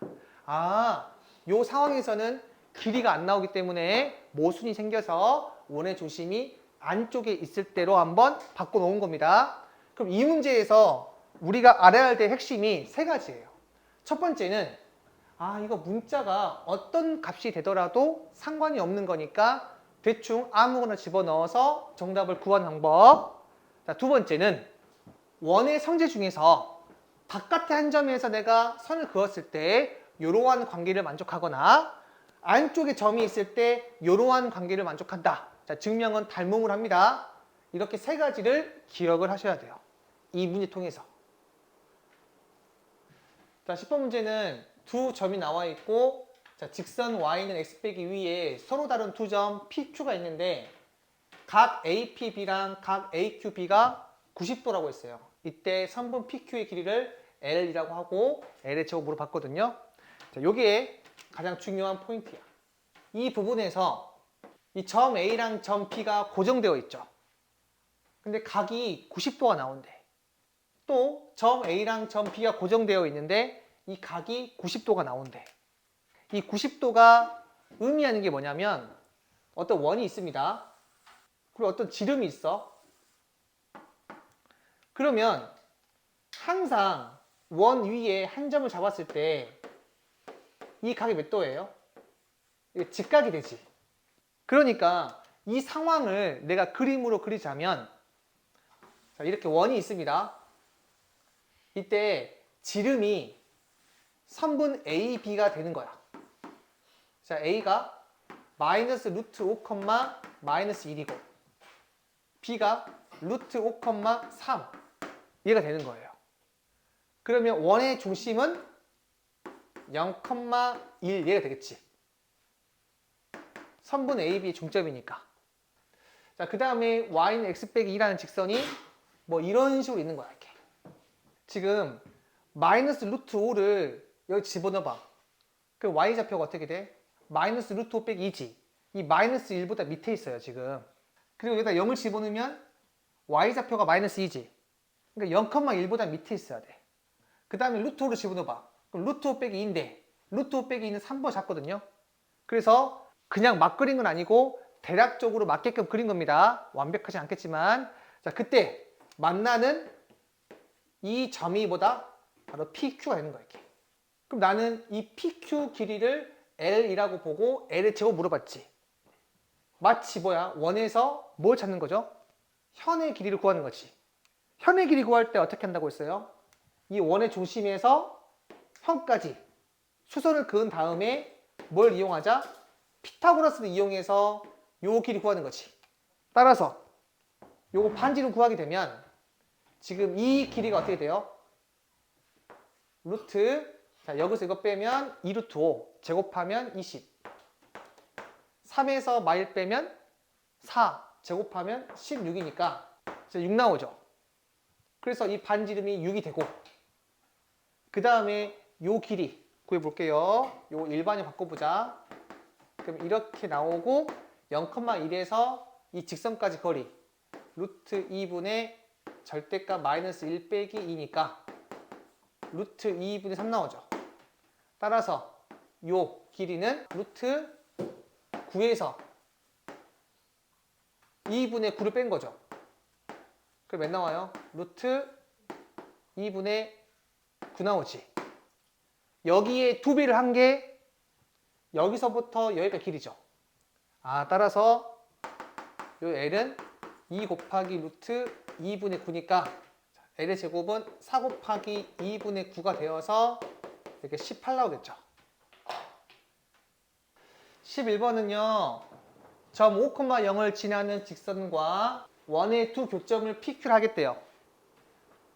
아, 요 상황에서는 길이가 안 나오기 때문에 모순이 생겨서 원의 중심이 안쪽에 있을 때로 한번 바꿔놓은 겁니다. 그럼 이 문제에서 우리가 알아야 될 핵심이 세 가지예요. 첫 번째는 이거 문자가 어떤 값이 되더라도 상관이 없는 거니까 대충 아무거나 집어넣어서 정답을 구하는 방법. 자, 두 번째는 원의 성질 중에서 바깥의 한 점에서 내가 선을 그었을 때 이러한 관계를 만족하거나 안쪽에 점이 있을 때 이러한 관계를 만족한다. 자, 증명은 닮음을 합니다. 이렇게 세 가지를 기억을 하셔야 돼요. 이 문제 통해서. 자, 10번 문제는 두 점이 나와 있고, 자, 직선 y는 x 빼기 위에 서로 다른 두 점 PQ가 있는데 각 APB랑 각 AQB가 90도라고 했어요. 이때 선분 PQ의 길이를 L이라고 하고 L의 제곱으로 봤거든요. 자, 요게 가장 중요한 포인트야. 이 부분에서 이 점 A랑 점 B가 고정되어 있죠. 근데 각이 90도가 나온대. 또 점 A랑 점 B가 고정되어 있는데 이 각이 90도가 나온대. 이 90도가 의미하는 게 뭐냐면 어떤 원이 있습니다. 그리고 어떤 지름이 있어. 그러면 항상 원 위에 한 점을 잡았을 때 이 각이 몇 도예요? 이게 직각이 되지. 그러니까 이 상황을 내가 그림으로 그리자면 자, 이렇게 원이 있습니다. 이때 지름이 선분 AB가 되는 거야. 자, A가 마이너스 루트 5, 마이너스 1이고 B가 루트 5, 3 얘가 되는 거예요. 그러면 원의 중심은 0,1 얘가 되겠지. 선분 AB의 중점이니까. 자, 그 다음에 y는 x 빼기 2라는 직선이 뭐 이런 식으로 있는 거야. 이렇게. 지금 마이너스 루트 5를 여기 집어넣어봐. 그럼 y 좌표가 어떻게 돼? 마이너스 루트 5 빼기 2지. 이 마이너스 1보다 밑에 있어요, 지금. 그리고 여기다 0을 집어넣으면 y 좌표가 마이너스 2지. 그러니까 0,1보다 밑에 있어야 돼. 그 다음에 루트 5를 집어넣어봐. 그럼 루트 5 빼기 2인데 루트 5 빼기 2는 3번 잡거든요. 그래서 그냥 막 그린 건 아니고 대략적으로 맞게끔 그린 겁니다. 완벽하지 않겠지만 자, 그때 만나는 이 점이 뭐다? 바로 PQ가 되는 거야, 이렇게. 그럼 나는 이 PQ 길이를 L이라고 보고 L의 제곱 물어봤지. 마치 뭐야? 원에서 뭘 찾는 거죠? 현의 길이를 구하는 거지. 현의 길이 구할 때 어떻게 한다고 했어요? 이 원의 중심에서 현까지 수선을 그은 다음에 뭘 이용하자? 피타고라스를 이용해서 요 길이 구하는 거지. 따라서 요거 반지름 구하게 되면 지금 이 길이가 어떻게 돼요? 루트, 자 여기서 이거 빼면 2루트 5 제곱하면 20, 3에서 마일 빼면 4 제곱하면 16이니까 6 나오죠. 그래서 이 반지름이 6이 되고, 그 다음에 요 길이 구해볼게요. 요 일반을 바꿔보자. 그럼 이렇게 나오고 0,1에서 이 직선까지 거리 루트 2분의 절대값 마이너스 1 빼기 2니까 루트 2분의 3 나오죠. 따라서 요 길이는 루트 9에서 2분의 9를 뺀 거죠. 그럼 몇 나와요? 루트 2분의 9 나오지. 여기에 2배를 한 게 여기서부터 여기까지 길이죠. 따라서 요 L은 2 곱하기 루트 2분의 9니까 L의 제곱은 4 곱하기 2분의 9가 되어서 이렇게 18 나오겠죠. 11번은요. 점 5,0을 지나는 직선과 원의 두 교점을 PQ를 하겠대요.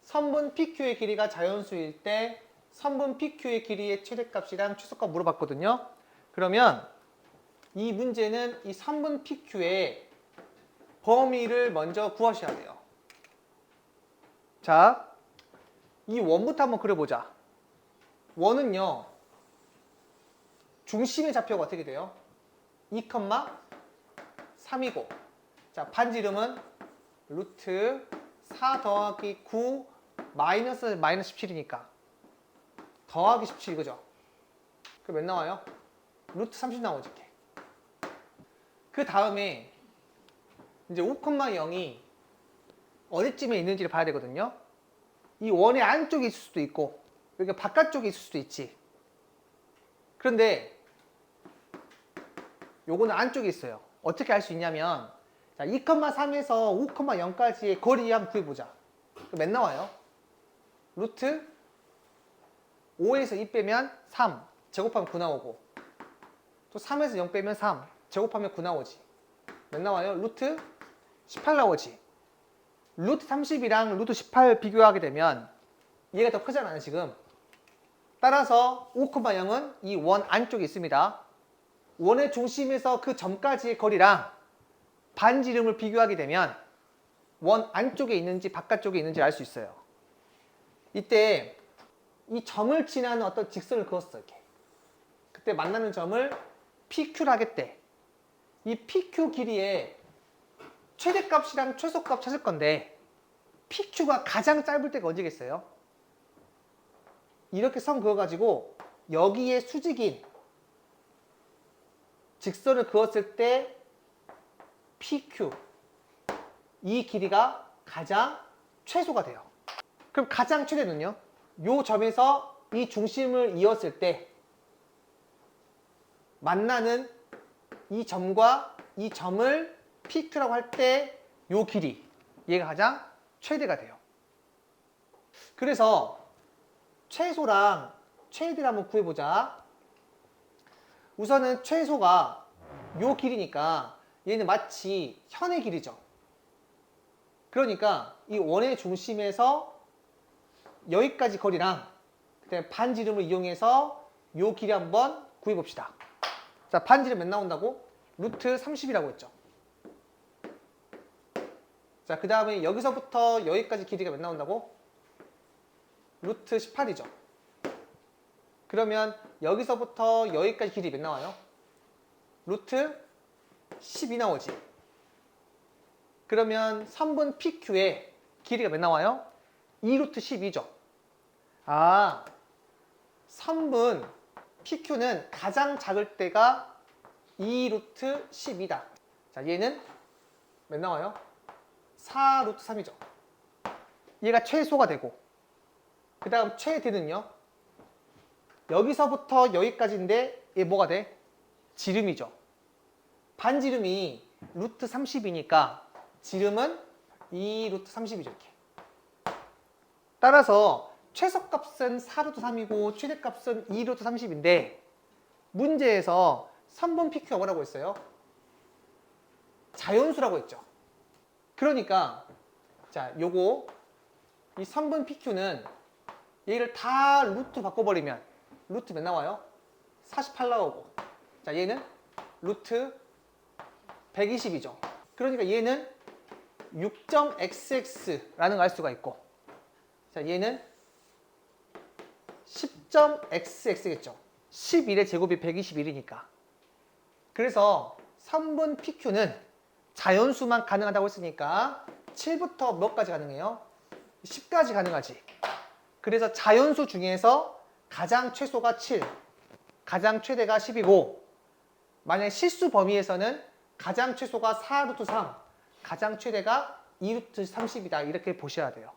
선분 PQ의 길이가 자연수일 때 선분 PQ의 길이의 최대값이랑 최소값 물어봤거든요. 그러면 이 문제는 이 선분 PQ의 범위를 먼저 구하셔야 돼요. 자, 이 원부터 한번 그려보자. 원은요, 중심의 좌표가 어떻게 돼요? 2,3이고, 자, 반지름은 루트 4 더하기 9 마이너스 17이니까 더하기 17 이거죠. 그럼 몇 나와요? 루트 30 나오지. 그 다음에 이제 5,0이 어디쯤에 있는지를 봐야 되거든요. 이 원의 안쪽에 있을 수도 있고 여기 바깥쪽에 있을 수도 있지. 그런데 요거는 안쪽에 있어요. 어떻게 알 수 있냐면, 자, 2,3에서 5,0까지의 거리 한번 구해보자. 그럼 몇 나와요? 루트 5에서 2 빼면 3 제곱하면 9 나오고, 또 3에서 0 빼면 3 제곱하면 9 나오지. 몇 나와요? 루트 18 나오지. 루트 30이랑 루트 18 비교하게 되면 얘가 더 크잖아요, 지금. 따라서 5,0은 이 원 안쪽에 있습니다. 원의 중심에서 그 점까지의 거리랑 반지름을 비교하게 되면 원 안쪽에 있는지 바깥쪽에 있는지 알 수 있어요. 이때 이 점을 지나는 어떤 직선을 그었어, 이렇게. 그때 만나는 점을 PQ를 하겠대. 이 PQ 길이의 최대값이랑 최소값 찾을 건데 PQ가 가장 짧을 때가 언제겠어요? 이렇게 선 그어가지고 여기에 수직인 직선을 그었을 때 PQ 이 길이가 가장 최소가 돼요. 그럼 가장 최대는요? 요 점에서 이 중심을 이었을 때 만나는 이 점과 이 점을 PQ라고 할 때 요 길이, 얘가 가장 최대가 돼요. 그래서 최소랑 최대를 한번 구해보자. 우선은 최소가 요 길이니까 얘는 마치 현의 길이죠. 그러니까 이 원의 중심에서 여기까지 거리랑 그다음에 반지름을 이용해서 요 길이 한번 구해봅시다. 자, 반지름 몇 나온다고? 루트 30이라고 했죠. 자, 그 다음에 여기서부터 여기까지 길이가 몇 나온다고? 루트 18이죠. 그러면 여기서부터 여기까지 길이 몇 나와요? 루트 12 나오지. 그러면 선분 PQ의 길이가 몇 나와요? 2루트 12죠. 선분 PQ는 가장 작을 때가 2루트 12다. 자, 얘는 몇 나와요? 4루트 3이죠. 얘가 최소가 되고, 그 다음 최대는요. 여기서부터 여기까지인데 얘 뭐가 돼? 지름이죠. 반지름이 루트 30이니까 지름은 2 루트 30이죠. 이렇게. 따라서 최소값은 4 루트 3이고 최대값은 2 루트 30인데 문제에서 선분 PQ가 뭐라고 했어요? 자연수라고 했죠. 그러니까 자, 요거 이 선분 PQ는 얘를 다 루트 바꿔버리면 루트 몇 나와요? 48 나오고 자, 얘는 루트 120이죠. 그러니까 얘는 6.xx라는 걸 알 수가 있고 자, 얘는 10.xx겠죠. 11의 제곱이 121이니까. 그래서 선분 PQ는 자연수만 가능하다고 했으니까 7부터 몇까지 가능해요? 10까지 가능하지. 그래서 자연수 중에서 가장 최소가 7, 가장 최대가 10이고 만약 실수 범위에서는 가장 최소가 4 루트 3, 가장 최대가 2 루트 30이다. 이렇게 보셔야 돼요.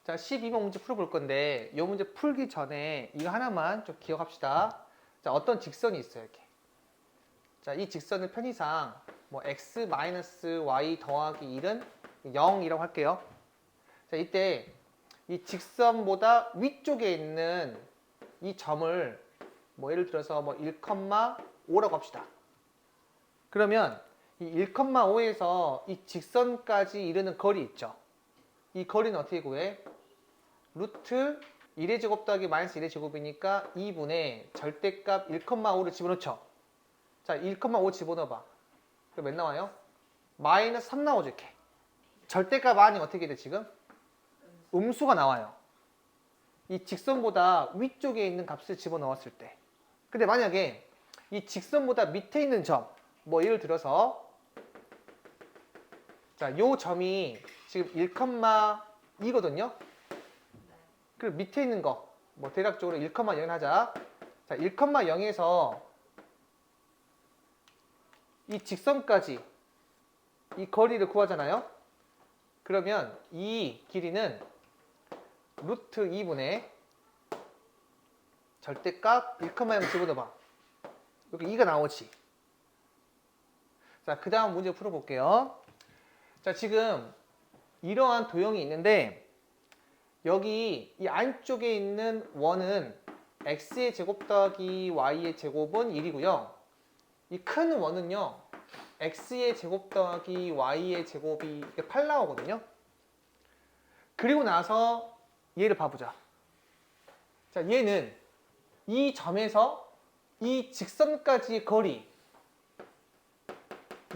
자, 12번 문제 풀어볼 건데 이 문제 풀기 전에 이거 하나만 좀 기억합시다. 자, 어떤 직선이 있어요. 이렇게. 자, 이 직선의 편의상 뭐 x-y 더하기 1은 0이라고 할게요. 자, 이때 이 직선보다 위쪽에 있는 이 점을 뭐 예를 들어서 뭐 1,5라고 합시다. 그러면 이 1,5에서 이 직선까지 이르는 거리 있죠. 이 거리는 어떻게 구해? 루트 1의 제곱 더하기 마이너스 1의 제곱이니까 2분의 절대값 1,5를 집어넣죠. 자, 1,5 집어넣어봐. 그럼 몇 나와요? 마이너스 3 나오죠, 이렇게. 절대값 아니면 어떻게 돼, 지금? 음수가 나와요. 이 직선보다 위쪽에 있는 값을 집어넣었을 때. 근데 만약에 이 직선보다 밑에 있는 점, 뭐 예를 들어서 자, 요 점이 지금 1,2거든요. 그리고 밑에 있는 거, 뭐 대략적으로 1,0 하자. 자, 1,0에서 이 직선까지 이 거리를 구하잖아요. 그러면 이 길이는 루트 2분의 절대값 1,0 집어넣어봐. 여기 2가 나오지. 자, 그 다음 문제 풀어볼게요. 자, 지금 이러한 도형이 있는데 여기 이 안쪽에 있는 원은 x의 제곱 더하기 y의 제곱은 1이고요. 이 큰 원은요. x의 제곱 더하기 y의 제곱이 8 나오거든요. 그리고 나서 얘를 봐보자. 자, 얘는 이 점에서 이 직선까지의 거리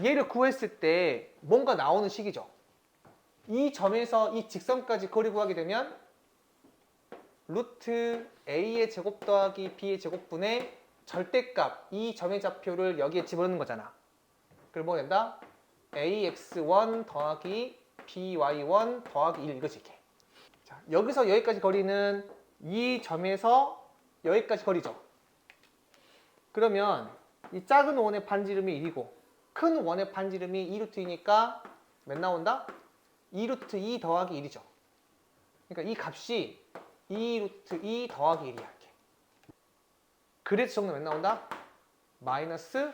얘를 구했을 때 뭔가 나오는 식이죠. 이 점에서 이 직선까지 거리 구하게 되면 루트 a의 제곱 더하기 b의 제곱분의 절대값 이 점의 좌표를 여기에 집어넣는 거잖아. 그럼 뭐가 된다? ax1 더하기 by1 더하기 1 이거지 이렇게. 자, 여기서 여기까지 거리는 이 점에서 여기까지 거리죠. 그러면 이 작은 원의 반지름이 1이고 큰 원의 반지름이 2루트이니까 몇 나온다? 2루트 2 더하기 1이죠. 그러니까 이 값이 2루트 2 더하기 1이야. 이렇게. 그래서 정답 몇 나온다? 마이너스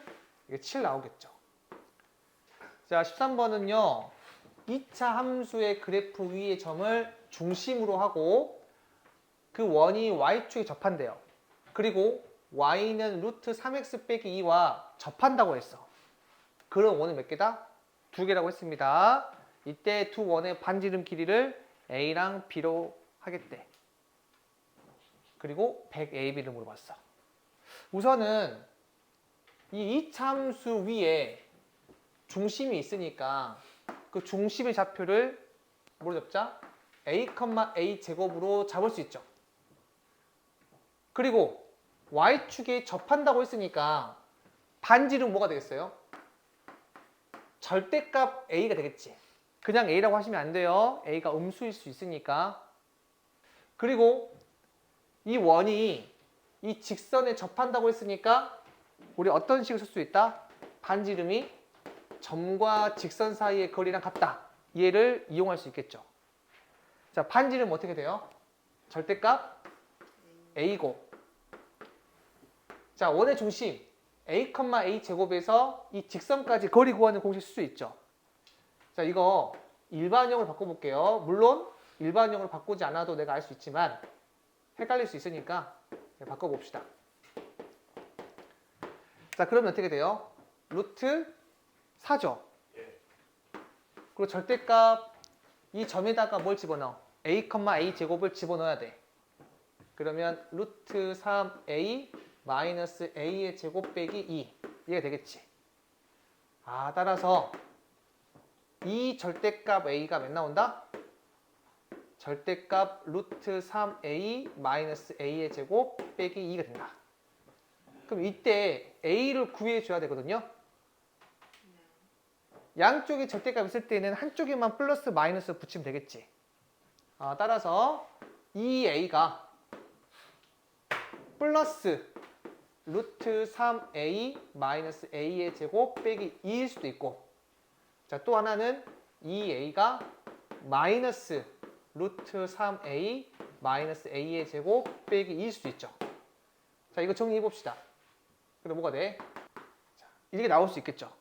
7 나오겠죠. 자, 13번은요. 2차 함수의 그래프 위의 점을 중심으로 하고 그 원이 y축에 접한대요. 그리고 y는 루트 3x 빼기 2와 접한다고 했어. 그런 원은 몇 개다? 2개라고 했습니다. 이때 두 원의 반지름 길이를 a랑 b로 하겠대. 그리고 100ab를 물어봤어. 우선은 이 2차 함수 위에 중심이 있으니까 그 중심의 좌표를 뭐로 잡자? a, 제곱으로 잡을 수 있죠. 그리고 y축에 접한다고 했으니까 반지름 뭐가 되겠어요? 절대값 a가 되겠지. 그냥 a라고 하시면 안 돼요. a가 음수일 수 있으니까. 그리고 이 원이 이 직선에 접한다고 했으니까 우리 어떤 식을 쓸 수 있다? 반지름이 점과 직선 사이의 거리랑 같다. 얘를 이용할 수 있겠죠. 자, 반지름 어떻게 돼요? 절대값 a고. 자, 원의 중심 a, a 제곱에서 이 직선까지 거리 구하는 공식 쓸 수 있죠. 자, 이거 일반형으로 바꿔볼게요. 물론 일반형으로 바꾸지 않아도 내가 알 수 있지만 헷갈릴 수 있으니까 바꿔봅시다. 자, 그러면 어떻게 돼요? 루트 4죠. 그리고 절대값 이 점에다가 뭘 집어넣어? a, a 제곱을 집어넣어야 돼. 그러면 루트 3a 마이너스 a의 제곱 빼기 2 이게 되겠지. 아, 따라서 이 절대값 a가 몇 나온다? 절대값 루트 3a 마이너스 a의 제곱 빼기 2가 된다. 그럼 이때 a를 구해줘야 되거든요. 양쪽에 절대값 있을 때는 한쪽에만 플러스 마이너스 붙이면 되겠지. 아, 따라서 이 a가 플러스 루트 3a 마이너스 a의 제곱 빼기 2일 수도 있고, 자, 또 하나는 이 a가 마이너스 루트 3a 마이너스 a의 제곱 빼기 2일 수도 있죠. 자, 이거 정리해 봅시다. 그럼 뭐가 돼? 자, 이렇게 나올 수 있겠죠.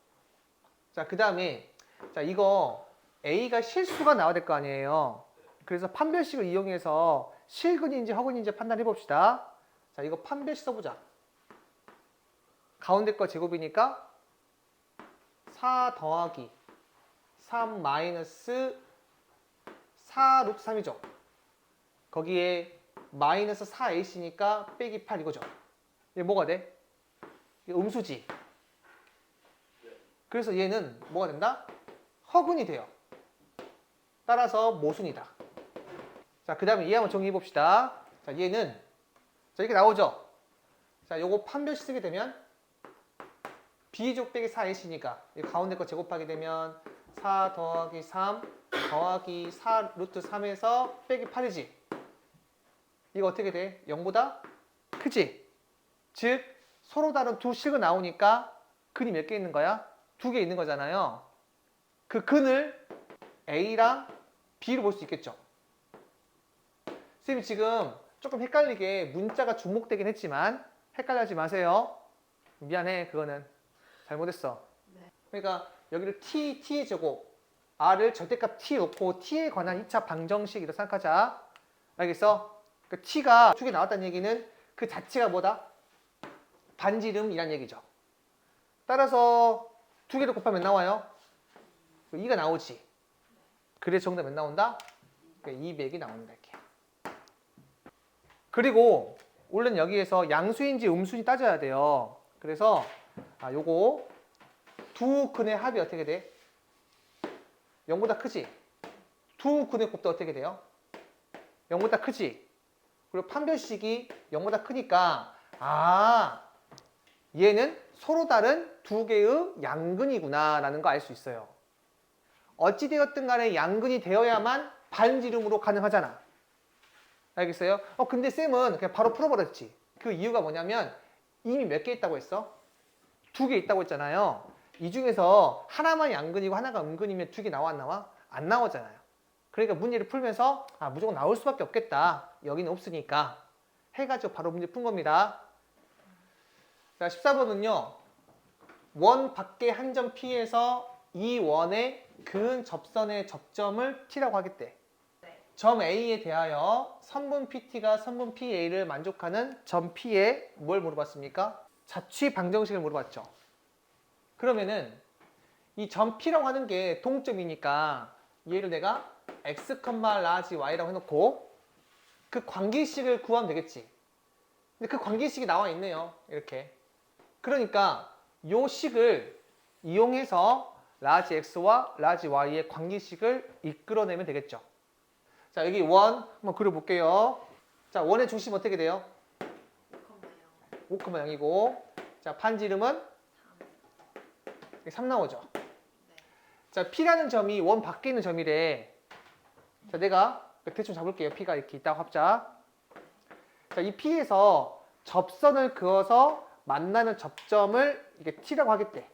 자, 그 다음에 자, 이거 a가 실수가 나와야 될 거 아니에요. 그래서 판별식을 이용해서 실근인지 허근인지 판단해 봅시다. 자, 이거 판별식 써보자. 가운데 거 제곱이니까 4 더하기 3 마이너스 4 루트 3이죠. 거기에 마이너스 4ac니까 빼기 8 이거죠. 이게 뭐가 돼? 이게 음수지. 그래서 얘는 뭐가 된다? 허근이 돼요. 따라서 모순이다. 자, 그 다음에 얘 한번 정리해 봅시다. 자, 얘는 자, 이렇게 나오죠. 자, 요거 판별식 쓰게 되면 b제곱 빼기 4ac니까 이 가운데 거 제곱하게 되면 4 더하기 3 더하기 4 루트 3에서 빼기 8이지. 이거 어떻게 돼? 0보다 크지? 즉 서로 다른 두 식이 나오니까 근이 몇 개 있는 거야? 2개 있는 거잖아요. 그 근을 A랑 B로 볼 수 있겠죠. 선생님 지금 조금 헷갈리게 문자가 중복되긴 했지만 헷갈리지 마세요. 미안해, 그거는 잘못했어. 그러니까 여기를 T의 제곱 R을 절대값 T 놓고 T에 관한 2차 방정식이라고 생각하자. 알겠어? 그 T가 2개 나왔다는 얘기는 그 자체가 뭐다? 반지름이란 얘기죠. 따라서 2개를 곱하면 나와요? 2가 나오지. 그래서 정답 몇 나온다? 200이 나온다 이렇게. 그리고 원래는 여기에서 양수인지 음수인지 따져야 돼요. 그래서 요거 두 근의 합이 어떻게 돼? 0보다 크지? 두 근의 곱도 어떻게 돼요? 0보다 크지? 그리고 판별식이 0보다 크니까 얘는 서로 다른 두 개의 양근이구나 라는 거 알 수 있어요. 어찌되었든 간에 양근이 되어야만 반지름으로 가능하잖아. 알겠어요? 근데 쌤은 그냥 바로 풀어버렸지. 그 이유가 뭐냐면 이미 몇 개 있다고 했어? 2개 있다고 했잖아요. 이 중에서 하나만 양근이고 하나가 음근이면 2개 나와 안 나와? 안 나오잖아요. 그러니까 문제를 풀면서 무조건 나올 수밖에 없겠다. 여기는 없으니까 해가지고 바로 문제 푼 겁니다. 자, 14번은요. 원 밖에 한 점 P에서 이 원의 근 접선의 접점을 T라고 하겠대. 점 A에 대하여 선분 PT가 선분 PA를 만족하는 점 P에 뭘 물어봤습니까? 자취 방정식을 물어봤죠. 그러면은 이 점 P라고 하는 게 동점이니까 얘를 내가 x, 라지 y라고 해놓고 그 관계식을 구하면 되겠지. 근데 그 관계식이 나와 있네요. 이렇게. 그러니까 요 식을 이용해서 라지 x와 라지 y의 관계식을 이끌어내면 되겠죠. 자, 여기 원 한번 그려볼게요. 자, 원의 중심 어떻게 돼요? 5,0이고 자, 반지름은 3 나오죠. 자, P라는 점이 원 밖에 있는 점이래. 자, 내가 대충 잡을게요. P가 이렇게 있다고 합자. 자, 이 P에서 접선을 그어서 만나는 접점을 이게 T라고 하겠대.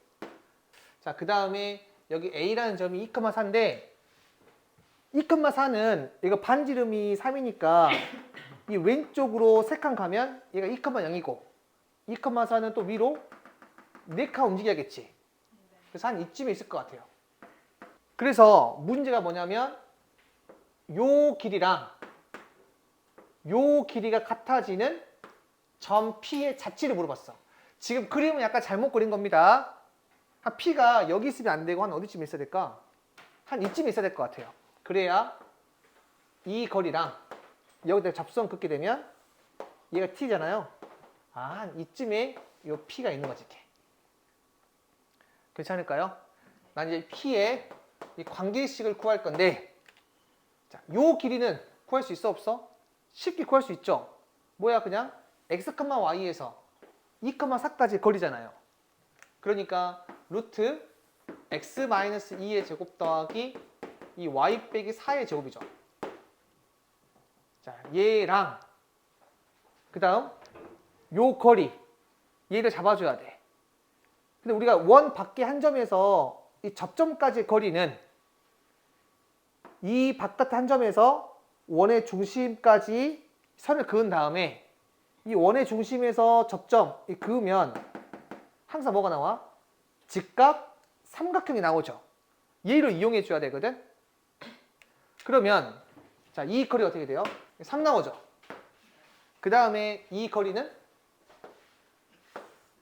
자, 그 다음에 여기 A라는 점이 2,4인데 2,4는 이거 반지름이 3이니까 이 왼쪽으로 3칸 가면 얘가 2,0이고 2,4는 또 위로 4칸 움직여야겠지. 그래서 한 이쯤에 있을 것 같아요. 그래서 문제가 뭐냐면 요 길이랑 요 길이가 같아지는 점 P의 자치를 물어봤어. 지금 그림은 약간 잘못 그린 겁니다. 한 P가 여기 있으면 안 되고 한 어디쯤에 있어야 될까? 한 이쯤에 있어야 될 것 같아요. 그래야 이 거리랑 여기다 접선 긋게 되면 얘가 T잖아요. 아, 한 이쯤에 요 P가 있는 거지. 이렇게. 괜찮을까요? 난 이제 P의 이 관계식을 구할 건데, 자, 요 길이는 구할 수 있어 없어? 쉽게 구할 수 있죠. 뭐야, 그냥 x, y에서 2,4까지 거리잖아요. 그러니까 루트 x-2의 제곱 더하기 이 y 빼기 4의 제곱이죠. 자, 얘랑 그 다음 요 거리, 얘를 잡아줘야 돼. 근데 우리가 원 밖에 한 점에서 이 접점까지 거리는 이 바깥 한 점에서 원의 중심까지 선을 그은 다음에 이 원의 중심에서 접점 그으면 항상 뭐가 나와? 직각 삼각형이 나오죠. 얘를 이용해 줘야 되거든. 그러면 자, 이 거리 어떻게 돼요? 3 나오죠. 그 다음에 이 거리는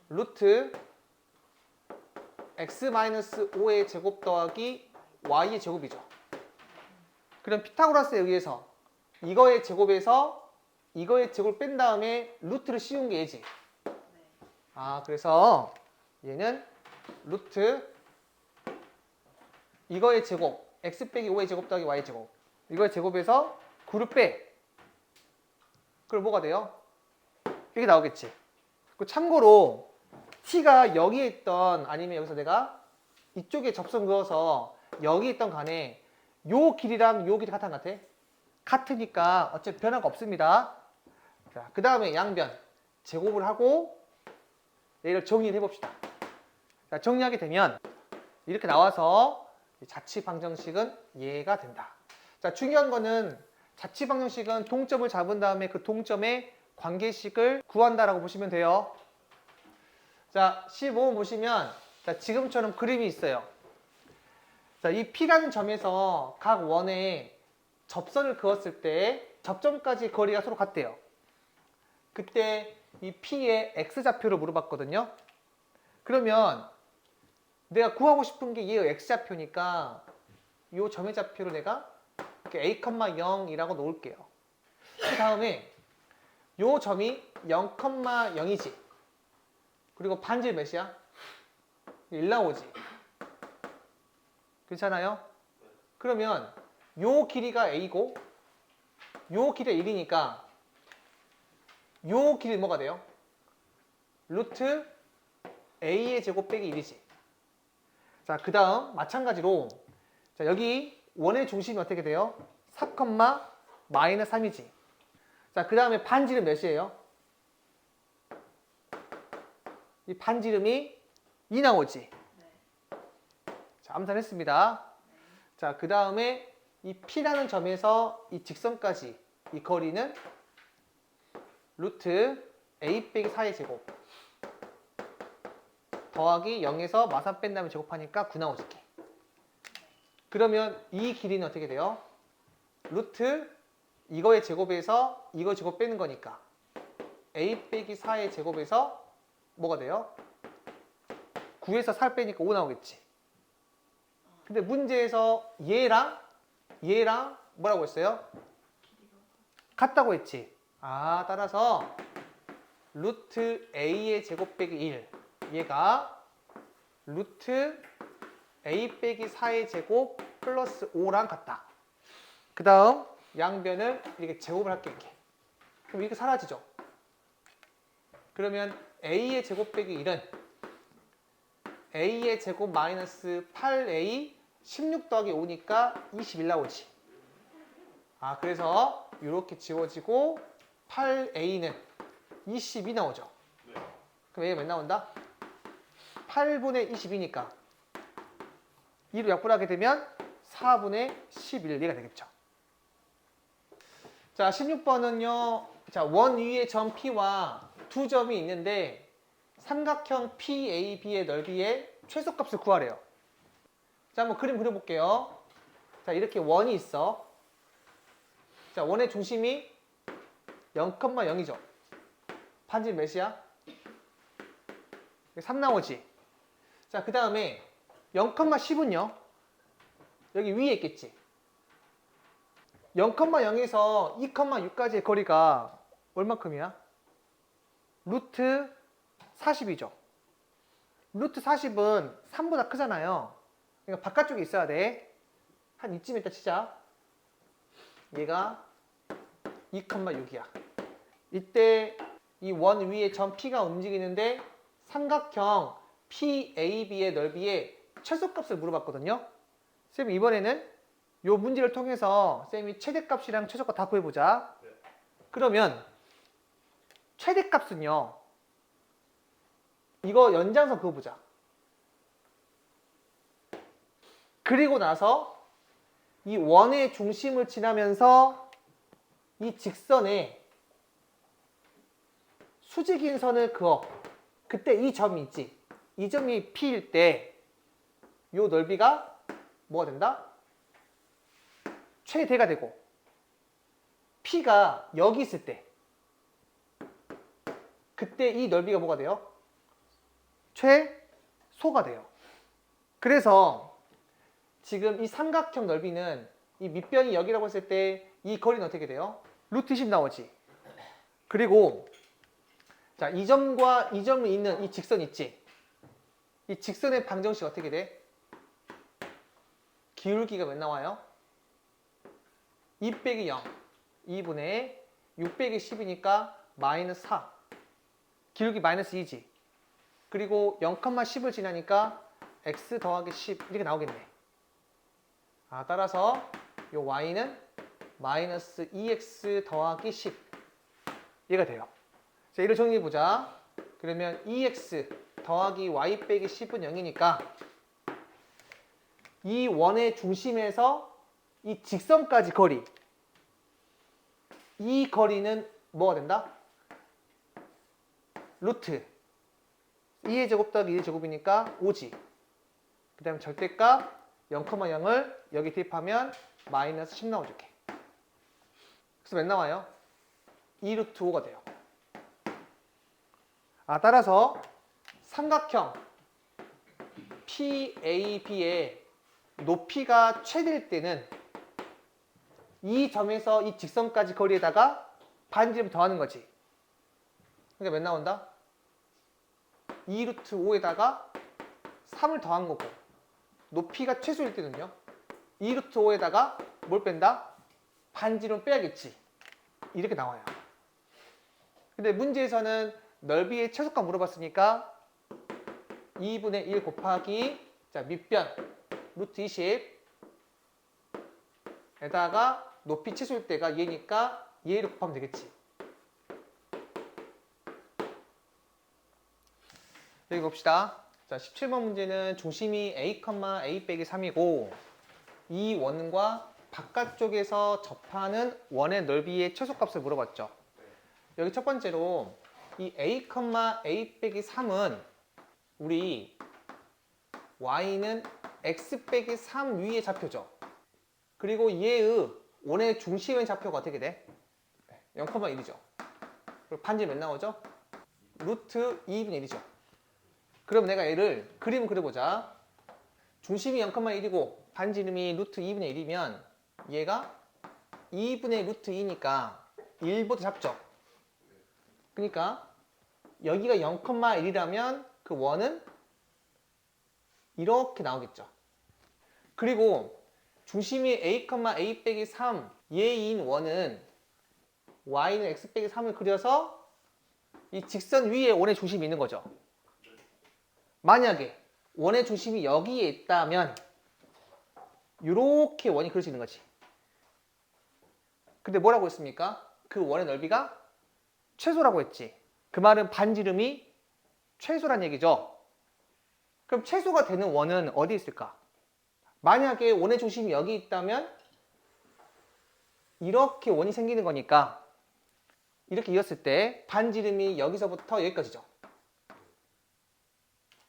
루트 x-5의 제곱 더하기 y의 제곱이죠. 그럼 피타고라스에 의해서 이거의 제곱에서 이거의 제곱을 뺀 다음에 루트를 씌운 게 얘지. 아, 그래서 얘는 루트 이거의 제곱 x 빼기 5의 제곱 더하기 y의 제곱 이거의 제곱에서 9를 빼. 그럼 뭐가 돼요? 이게 나오겠지. 참고로 t가 여기에 있던 아니면 여기서 내가 이쪽에 접선 그어서 여기 있던 간에 요 길이랑 요 길이 같아 안 같아? 같으니까 어차피 변화가 없습니다. 자, 그 다음에 양변 제곱을 하고 얘를 정리를 해봅시다. 자, 정리하게 되면 이렇게 나와서 자치 방정식은 얘가 된다. 자, 중요한 거는 자치 방정식은 동점을 잡은 다음에 그 동점의 관계식을 구한다라고 보시면 돼요. 자, 15번 보시면 자, 지금처럼 그림이 있어요. 자, 이 P라는 점에서 각 원에 접선을 그었을 때 접점까지 거리가 서로 같대요. 그때 이 P의 X좌표를 물어봤거든요. 그러면 내가 구하고 싶은 게 얘의 X좌표니까 이 점의 좌표를 내가 A, 0이라고 놓을게요. 그 다음에 이 점이 0, 0이지. 그리고 반지름 몇이야? 1 나오지. 괜찮아요? 그러면 요 길이가 A고 요 길이가 1이니까 요 길이 뭐가 돼요? 루트 A의 제곱 빼기 1이지. 자, 그 다음 마찬가지로 자, 여기 원의 중심이 어떻게 돼요? 4, 마이너스 3이지. 자, 그 다음에 반지름 몇이에요? 이 반지름이 2 나오지. 자, 암산했습니다. 자, 그 다음에 이 P라는 점에서 이 직선까지 이 거리는 루트 A 빼기 4의 제곱 더하기 0에서 마산 뺀 다음에 제곱하니까 9 나오지. 그러면 이 길이는 어떻게 돼요? 루트 이거의 제곱에서 이거 제곱 빼는 거니까 A 빼기 4의 제곱에서 뭐가 돼요? 9에서 4 빼니까 5 나오겠지. 근데 문제에서 얘랑 뭐라고 했어요? 같다고 했지. 아, 따라서 루트 A의 제곱 빼기 1 얘가 루트 A 빼기 4의 제곱 플러스 5랑 같다. 그 다음 양변을 이렇게 제곱을 할게. 이렇게. 그럼 이렇게 사라지죠. 그러면 A의 제곱 빼기 1은 A의 제곱 마이너스 8A 16 더하기 5니까 21 나오지. 아, 그래서 이렇게 지워지고 8A는 22 나오죠. 그럼 A가 몇 나온다? 8분의 22니까 2로 약분하게 되면 4분의 11가 되겠죠. 자, 16번은요. 자, 원 위의 점 P와 두 점이 있는데 삼각형 PAB의 넓이의 최소값을 구하래요. 자, 한번 그림 그려볼게요. 자, 이렇게 원이 있어. 자, 원의 중심이 0,0이죠. 반지 몇이야? 3 나오지. 자, 그 다음에 0,10은요. 여기 위에 있겠지. 0,0에서 2,6까지의 거리가 얼마큼이야? 루트 40이죠. 루트 40은 3보다 크잖아요. 그러니까 바깥쪽에 있어야 돼. 한 이쯤 있다 치자. 얘가 2,6이야. 이때 이 원 위에 점 P가 움직이는데 삼각형 PAB의 넓이의 최소값을 물어봤거든요. 쌤 이번에는 이 문제를 통해서 쌤이 최대값이랑 최소값 다 구해보자. 그러면 최대값은요. 이거 연장선 그어보자. 그리고 나서 이 원의 중심을 지나면서 이 직선에 수직인 선을 그어. 그때 이 점이 있지. 이 점이 P일 때 이 넓이가 뭐가 된다? 최대가 되고 P가 여기 있을 때 그때 이 넓이가 뭐가 돼요? 최소가 돼요. 그래서 지금 이 삼각형 넓이는 이 밑변이 여기라고 했을 때 이 거리는 어떻게 돼요? 루트 10 나오지. 그리고 자, 이 점과 이 점이 있는 이 직선 있지? 이 직선의 방정식 어떻게 돼? 기울기가 몇 나와요? 2 빼기 0. 2분의 6 빼기 10이니까 마이너스 4. 기울기 마이너스 2지. 그리고 0,10을 지나니까 x 더하기 10 이렇게 나오겠네. 따라서 이 y는 마이너스 2x 더하기 10 얘가 돼요. 자, 이를 정리해보자. 그러면 2x 더하기 y 빼기 10은 0이니까 이 원의 중심에서 이 직선까지 거리 이 거리는 뭐가 된다? 루트 2의 제곱 더하기 2의 제곱이니까 5지. 그 다음에 절대값 0,0을 여기 대입하면 마이너스 10 나와줄게. 그래서 몇 나와요? 2루트 5가 돼요. 따라서 삼각형 PAB의 높이가 최대일 때는 이 점에서 이 직선까지 거리에다가 반지름 더하는 거지. 그러니까 몇 나온다? 2루트 5에다가 3을 더한 거고 높이가 최소일 때는요 2루트 5에다가 뭘 뺀다? 반지름 빼야겠지. 이렇게 나와요. 근데 문제에서는 넓이의 최소값 물어봤으니까 2분의 1 곱하기 자 밑변 루트 20 에다가 높이 최소일 때가 얘니까 얘를 곱하면 되겠지. 여기 봅시다. 자, 17번 문제는 중심이 a, a 빼기 3이고 이 원과 바깥쪽에서 접하는 원의 넓이의 최소값을 물어봤죠. 여기 첫 번째로 이 a, a 빼기 3은 우리 y는 x 빼기 3 위에 좌표죠. 그리고 얘의 원의 중심의 좌표가 어떻게 돼? 0,1이죠. 그리고 반지 몇 나오죠? 루트 2분의 1이죠. 그럼 내가 얘를 그림을 그려보자. 중심이 0,1이고 반지름이 루트 2분의 1이면 얘가 2분의 루트 2니까 1보다 작죠. 그러니까 여기가 0,1이라면 그 원은 이렇게 나오겠죠. 그리고 중심이 a, a 빼기 3 얘인 원은 y는 x 빼기 3을 그려서 이 직선 위에 원의 중심이 있는 거죠. 만약에 원의 중심이 여기에 있다면 이렇게 원이 그릴 수 있는 거지. 근데 뭐라고 했습니까? 그 원의 넓이가 최소라고 했지. 그 말은 반지름이 최소란 얘기죠. 그럼 최소가 되는 원은 어디 있을까? 만약에 원의 중심이 여기 있다면 이렇게 원이 생기는 거니까 이렇게 이었을 때 반지름이 여기서부터 여기까지죠.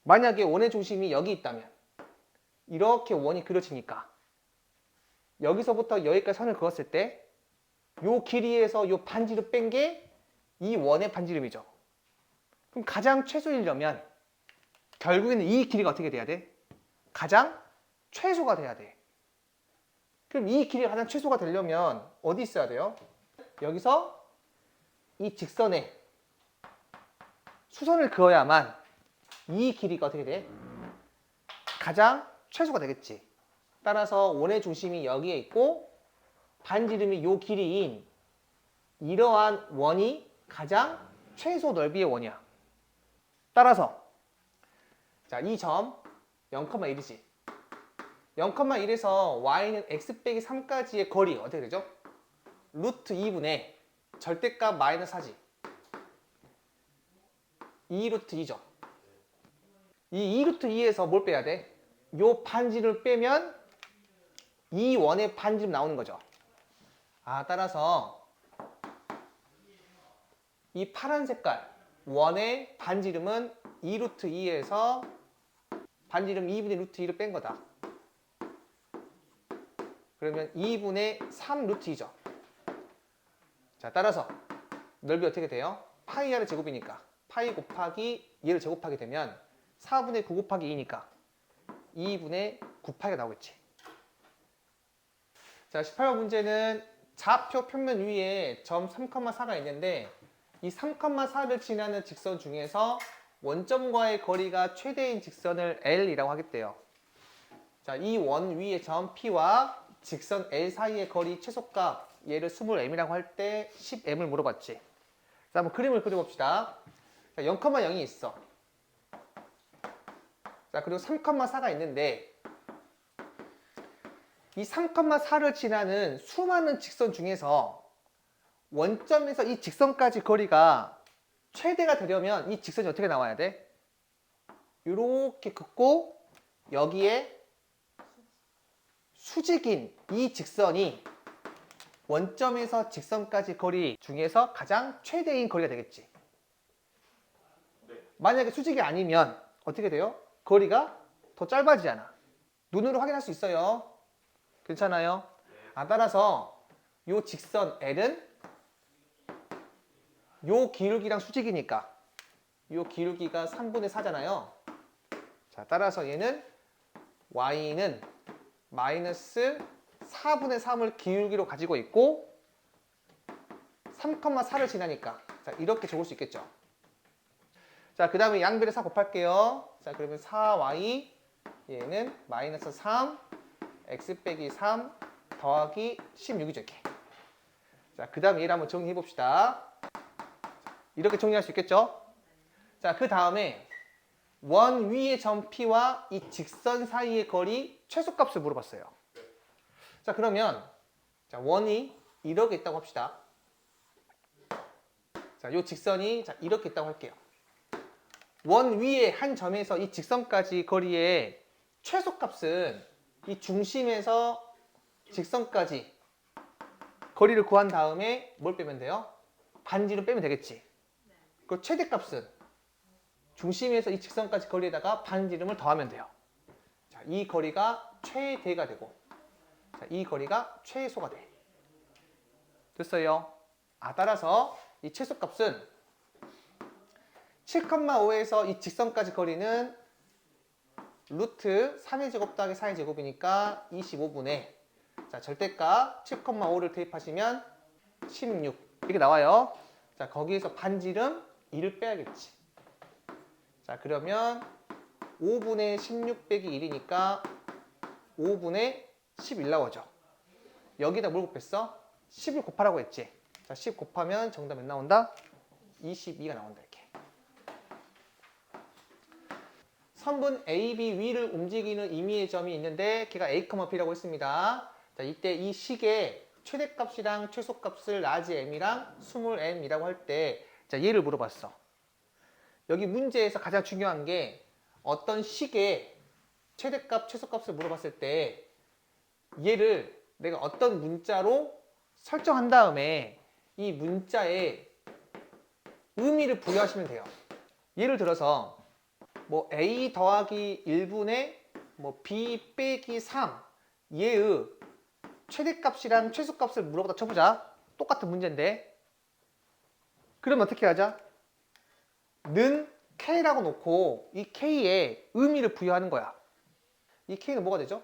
만약에 원의 중심이 여기 있다면 이렇게 원이 그려지니까 여기서부터 여기까지 선을 그었을 때 요 길이에서 요 반지름 뺀 게 이 원의 반지름이죠. 그럼 가장 최소이려면 결국에는 이 길이가 어떻게 돼야 돼? 가장 최소가 돼야 돼. 그럼 이 길이가 가장 최소가 되려면 어디 있어야 돼요? 여기서 이 직선에 수선을 그어야만 이 길이가 어떻게 돼? 가장 최소가 되겠지. 따라서 원의 중심이 여기에 있고 반지름이 요 길이인 이러한 원이 가장 최소 넓이의 원이야. 따라서 자, 이 점 0,1이지. 0,1에서 y는 x 빼기 3까지의 거리 어떻게 되죠? 루트 2분의 절대값 마이너스 4지. 2 루트 2죠. 이 2 루트 2에서 뭘 빼야 돼? 요 반지름을 빼면 이 원의 반지름 나오는 거죠. 따라서 이 파란 색깔 원의 반지름은 2 루트 2에서 반지름 2분의 루트 2를 뺀 거다. 그러면 2분의 3 루트 2죠. 자, 따라서 넓이 어떻게 돼요? 파이 r의 제곱이니까 파이 곱하기 얘를 제곱하게 되면 4분의 9 곱하기 2니까 2분의 9파이가 나오겠지. 자, 18번 문제는 좌표 평면 위에 점 3,4가 있는데 이 3,4를 지나는 직선 중에서 원점과의 거리가 최대인 직선을 L이라고 하겠대요. 자, 이 원 위의 점 P와 직선 L 사이의 거리 최소값 얘를 20m이라고 할 때 10m을 물어봤지. 자, 한번 그림을 그려봅시다. 자, 0,0이 있어. 자, 그리고 3,4가 있는데 이 3,4를 지나는 수많은 직선 중에서 원점에서 이 직선까지 거리가 최대가 되려면 이 직선이 어떻게 나와야 돼? 이렇게 긋고 여기에 수직인 이 직선이 원점에서 직선까지 거리 중에서 가장 최대인 거리가 되겠지. 만약에 수직이 아니면 어떻게 돼요? 거리가 더 짧아지잖아. 눈으로 확인할 수 있어요. 괜찮아요? 따라서 요 직선 L은 요 기울기랑 수직이니까 요 기울기가 3분의 4잖아요. 자, 따라서 얘는 y는 마이너스 4분의 3을 기울기로 가지고 있고 3,4를 지나니까 자, 이렇게 적을 수 있겠죠. 자, 그 다음에 양변에 4 곱할게요. 자, 그러면 4y 얘는 마이너스 3 x 빼기 3 더하기 16이죠. 이렇게. 자, 그 다음에 얘를 한번 정리해 봅시다. 이렇게 정리할 수 있겠죠? 자, 그 다음에 원 위의 점 P와 이 직선 사이의 거리 최소값을 물어봤어요. 자, 그러면 자, 원이 이렇게 있다고 합시다. 자, 이 직선이 자, 이렇게 있다고 할게요. 원 위의 한 점에서 이 직선까지 거리의 최소값은 이 중심에서 직선까지 거리를 구한 다음에 뭘 빼면 돼요? 반지름 빼면 되겠지. 그 최대값은 중심에서 이 직선까지 거리에다가 반지름을 더하면 돼요. 자, 이 거리가 최대가 되고 자, 이 거리가 최소가 돼. 됐어요? 따라서 이 최소값은 7,5에서 이 직선까지 거리는 루트 3의 제곱 더하기 4의 제곱이니까 25분의 자, 절대값 7,5를 대입하시면 16 이렇게 나와요. 자, 거기에서 반지름 2를 빼야겠지. 자, 그러면 5분의 16 빼기 1이니까 5분의 11 나오죠. 여기다 뭘 곱했어? 10을 곱하라고 했지. 자, 10 곱하면 정답 몇 나온다? 22가 나온다. 이렇게. 선분 AB 위를 움직이는 임의의 점이 있는데 걔가 A, P라고 했습니다. 자, 이때 이 식의 최대값이랑 최소값을 라지 m이랑 스몰 m이라고 할 때 자, 얘를 물어봤어. 여기 문제에서 가장 중요한 게 어떤 식의 최대값, 최소값을 물어봤을 때 얘를 내가 어떤 문자로 설정한 다음에 이 문자에 의미를 부여하시면 돼요. 예를 들어서 뭐 a 더하기 1분의 뭐 b 빼기 3 얘의 최대값이랑 최소값을 물어보다 쳐보자. 똑같은 문제인데 그러면 어떻게 하자? 는 k라고 놓고 이 k에 의미를 부여하는 거야. 이 k는 뭐가 되죠?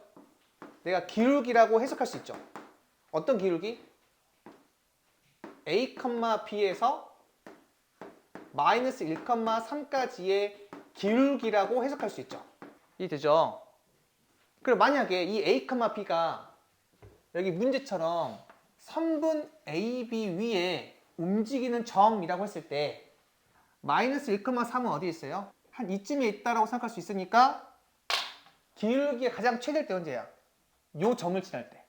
내가 기울기라고 해석할 수 있죠. 어떤 기울기? a, b에서 마이너스 1,3까지의 기울기라고 해석할 수 있죠. 이해되죠? 그럼 만약에 이 a, b가 여기 문제처럼 선분 AB 위에 움직이는 점이라고 했을 때 마이너스 1,3은 어디에 있어요? 한 이쯤에 있다라고 생각할 수 있으니까 기울기가 가장 최대일 때 언제야? 요 점을 지날 때.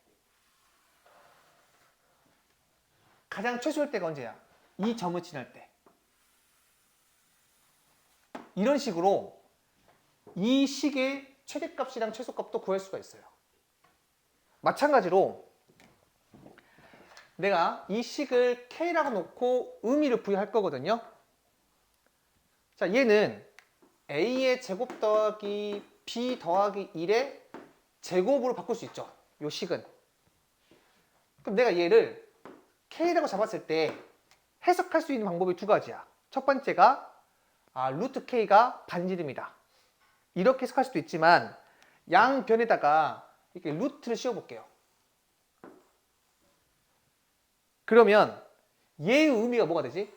가장 최소일 때가 언제야? 이 점을 지날 때. 이런 식으로 이 식의 최대값이랑 최소값도 구할 수가 있어요. 마찬가지로 내가 이 식을 k라고 놓고 의미를 부여할 거거든요. 자, 얘는 a의 제곱 더하기 b 더하기 1의 제곱으로 바꿀 수 있죠. 요 식은. 그럼 내가 얘를 k라고 잡았을 때 해석할 수 있는 방법이 두 가지야. 첫 번째가 루트 k가 반지름이다. 이렇게 해석할 수도 있지만 양변에다가 이렇게 루트를 씌워볼게요. 그러면 얘의 의미가 뭐가 되지?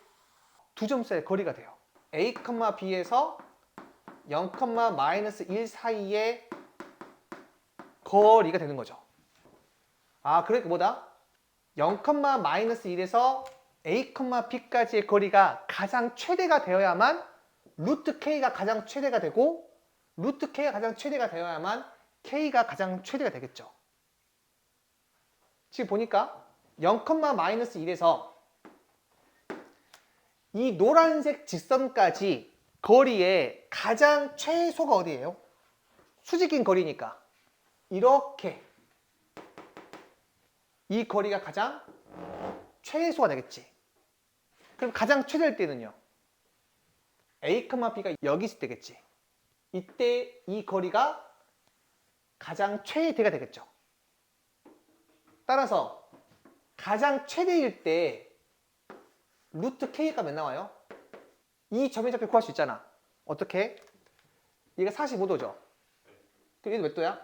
두 점 사이의 거리가 돼요. a, b에서 0,-1 사이의 거리가 되는 거죠. 그러니까 뭐다? 0,-1에서 a, b까지의 거리가 가장 최대가 되어야만 루트 k가 가장 최대가 되고 루트 k가 가장 최대가 되어야만 k가 가장 최대가 되겠죠. 지금 보니까 0,-1에서 이 노란색 직선까지 거리의 가장 최소가 어디예요? 수직인 거리니까 이렇게 이 거리가 가장 최소가 되겠지. 그럼 가장 최대일 때는요? a, b가 여기 있을 때겠지. 이때 이 거리가 가장 최대가 되겠죠. 따라서 가장 최대일 때 루트 k가 몇 나와요? 이 점의 좌표 구할 수 있잖아. 어떻게? 얘가 45도죠. 그럼 얘도 몇 도야?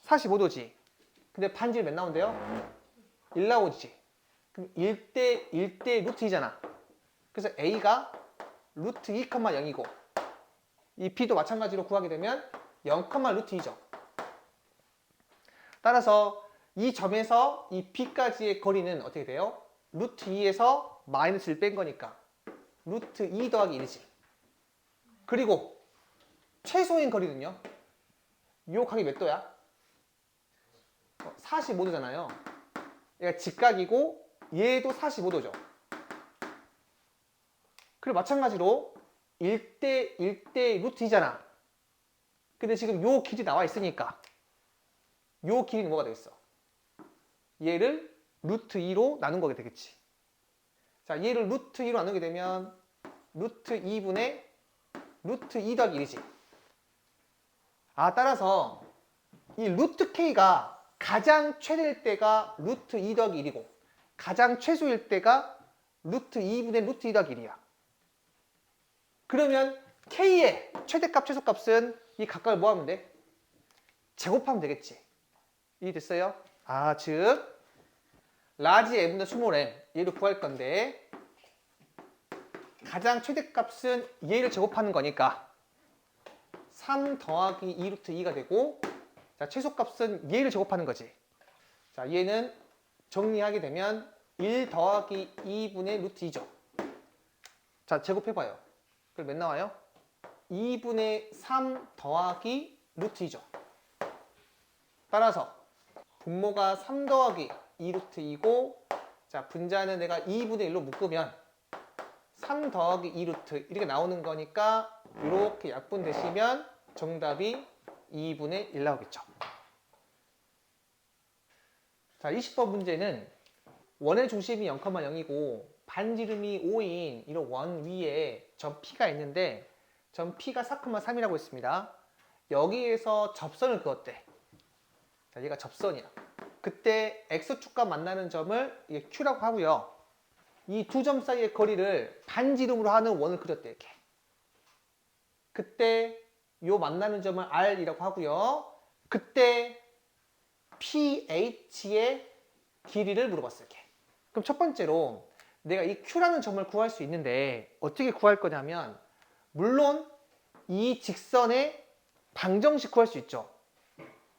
45도지. 근데 반지름 몇 나온대요? 1 나오지. 그럼 1대 루트 2잖아. 그래서 a가 루트 2, 0이고 이 b도 마찬가지로 구하게 되면 0, 루트 2죠. 따라서 이 점에서 이 b까지의 거리는 어떻게 돼요? 루트 2에서 마이너스 1 뺀 거니까 루트 2 더하기 1이지. 그리고 최소인 거리는요? 요 각이 몇 도야? 45도잖아요. 얘가 직각이고 얘도 45도죠. 그리고 마찬가지로 1대 루트 2잖아. 근데 지금 요 길이 나와 있으니까 요 길이는 뭐가 되겠어? 얘를 루트 2로 나눈 거게 되겠지. 자, 얘를 루트 2로 나누게 되면 루트 2분의 루트 2 더하기 1이지. 따라서 이 루트 k가 가장 최대일 때가 루트 2 더하기 1이고 가장 최소일 때가 루트 2분의 루트 2 더하기 1이야. 그러면 k의 최대값, 최소값은 이 각각을 뭐 하면 돼? 제곱하면 되겠지. 이해됐어요? 즉 라지 m분의 스몰 m 얘를 구할 건데 가장 최대값은 얘를 제곱하는 거니까 3 더하기 2 루트 2가 되고 자, 최소값은 얘를 제곱하는 거지. 자, 얘는 정리하게 되면 1 더하기 2분의 루트 2죠. 자, 제곱해봐요. 그럼 몇 나와요? 2분의 3 더하기 루트 2죠. 따라서 분모가 3 더하기 2 루트 2고 자, 분자는 내가 2분의 1로 묶으면 3 더하기 2 루트 이렇게 나오는 거니까 이렇게 약분되시면 정답이 2분의 1 나오겠죠. 자, 20번 문제는 원의 중심이 0,0이고 반지름이 5인 이런 원 위에 점 P가 있는데 점 P가 4,3이라고 했습니다. 여기에서 접선을 그었대. 자, 얘가 접선이야. 그때 X축과 만나는 점을 이게 Q라고 하고요. 이 두 점 사이의 거리를 반지름으로 하는 원을 그렸대, 이렇게. 그때 요 만나는 점을 R이라고 하고요. 그때 PH의 길이를 물어봤어요, 이렇게. 그럼 첫 번째로 내가 이 Q라는 점을 구할 수 있는데 어떻게 구할 거냐면 물론 이 직선의 방정식 구할 수 있죠.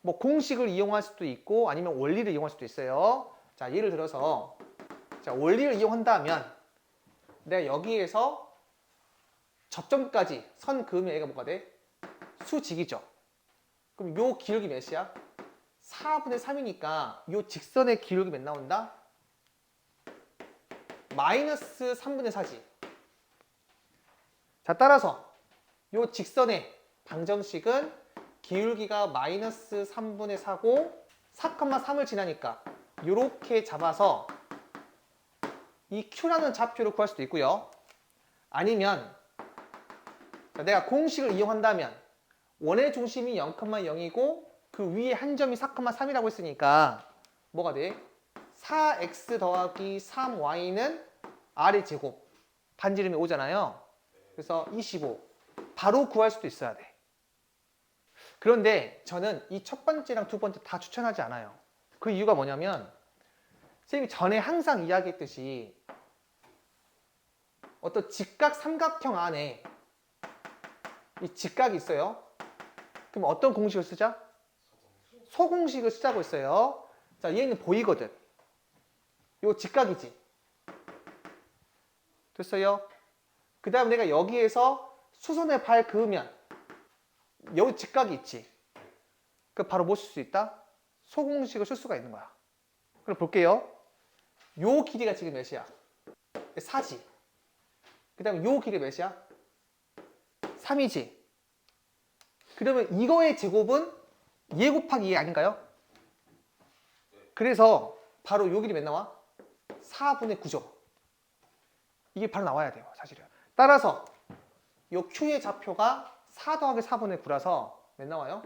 뭐 공식을 이용할 수도 있고 아니면 원리를 이용할 수도 있어요. 자, 예를 들어서 자, 원리를 이용한다면 내가 여기에서 접점까지 선 그으면 얘가 뭐가 돼? 수직이죠. 그럼 요 기울기 몇이야? 4분의 3이니까 요 직선의 기울기 몇 나온다? 마이너스 3분의 4지. 자, 따라서 요 직선의 방정식은 기울기가 마이너스 3분의 4고 4,3을 지나니까 이렇게 잡아서 이 Q라는 좌표를 구할 수도 있고요. 아니면 내가 공식을 이용한다면 원의 중심이 0,0이고 그 위에 한 점이 4,3이라고 했으니까 뭐가 돼? 4x 더하기 3y는 r의 제곱 반지름이 5잖아요. 그래서 25 바로 구할 수도 있어야 돼. 그런데 저는 이 첫 번째랑 두 번째 다 추천하지 않아요. 그 이유가 뭐냐면 선생님이 전에 항상 이야기했듯이 어떤 직각 삼각형 안에 이 직각이 있어요. 그럼 어떤 공식을 쓰자? 소공식을 쓰자고 했어요. 자, 얘는 보이거든. 요 직각이지. 됐어요? 그 다음 내가 여기에서 수선에 발 그으면 여기 직각이 있지. 그 바로 뭐 쓸 수 있다? 소공식을 쓸 수가 있는 거야. 그럼 볼게요. 요 길이가 지금 몇이야? 4지. 그 다음에 요 길이 몇이야? 3이지. 그러면 이거의 제곱은 얘 곱하기 얘 아닌가요? 그래서 바로 요 길이 몇 나와? 4분의 9죠. 이게 바로 나와야 돼요, 사실은. 따라서 요 Q의 좌표가 4 더하기 4분의 9라서 몇 나와요?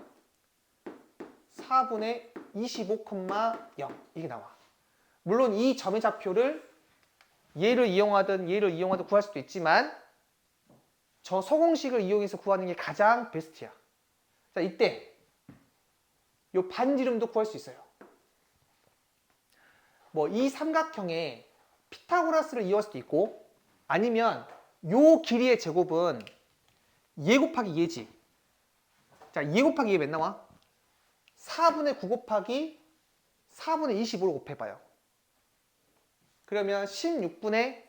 4분의 25,0 이게 나와. 물론 이 점의 좌표를 얘를 이용하든 구할 수도 있지만 저 소공식을 이용해서 구하는 게 가장 베스트야. 자, 이때 요 반지름도 구할 수 있어요. 뭐 이 삼각형에 피타고라스를 이용할 수도 있고 아니면 요 길이의 제곱은 얘 곱하기 얘지. 자, 얘 곱하기 얘 몇 나와? 4분의 9 곱하기 4분의 25를 곱해봐요. 그러면 16분의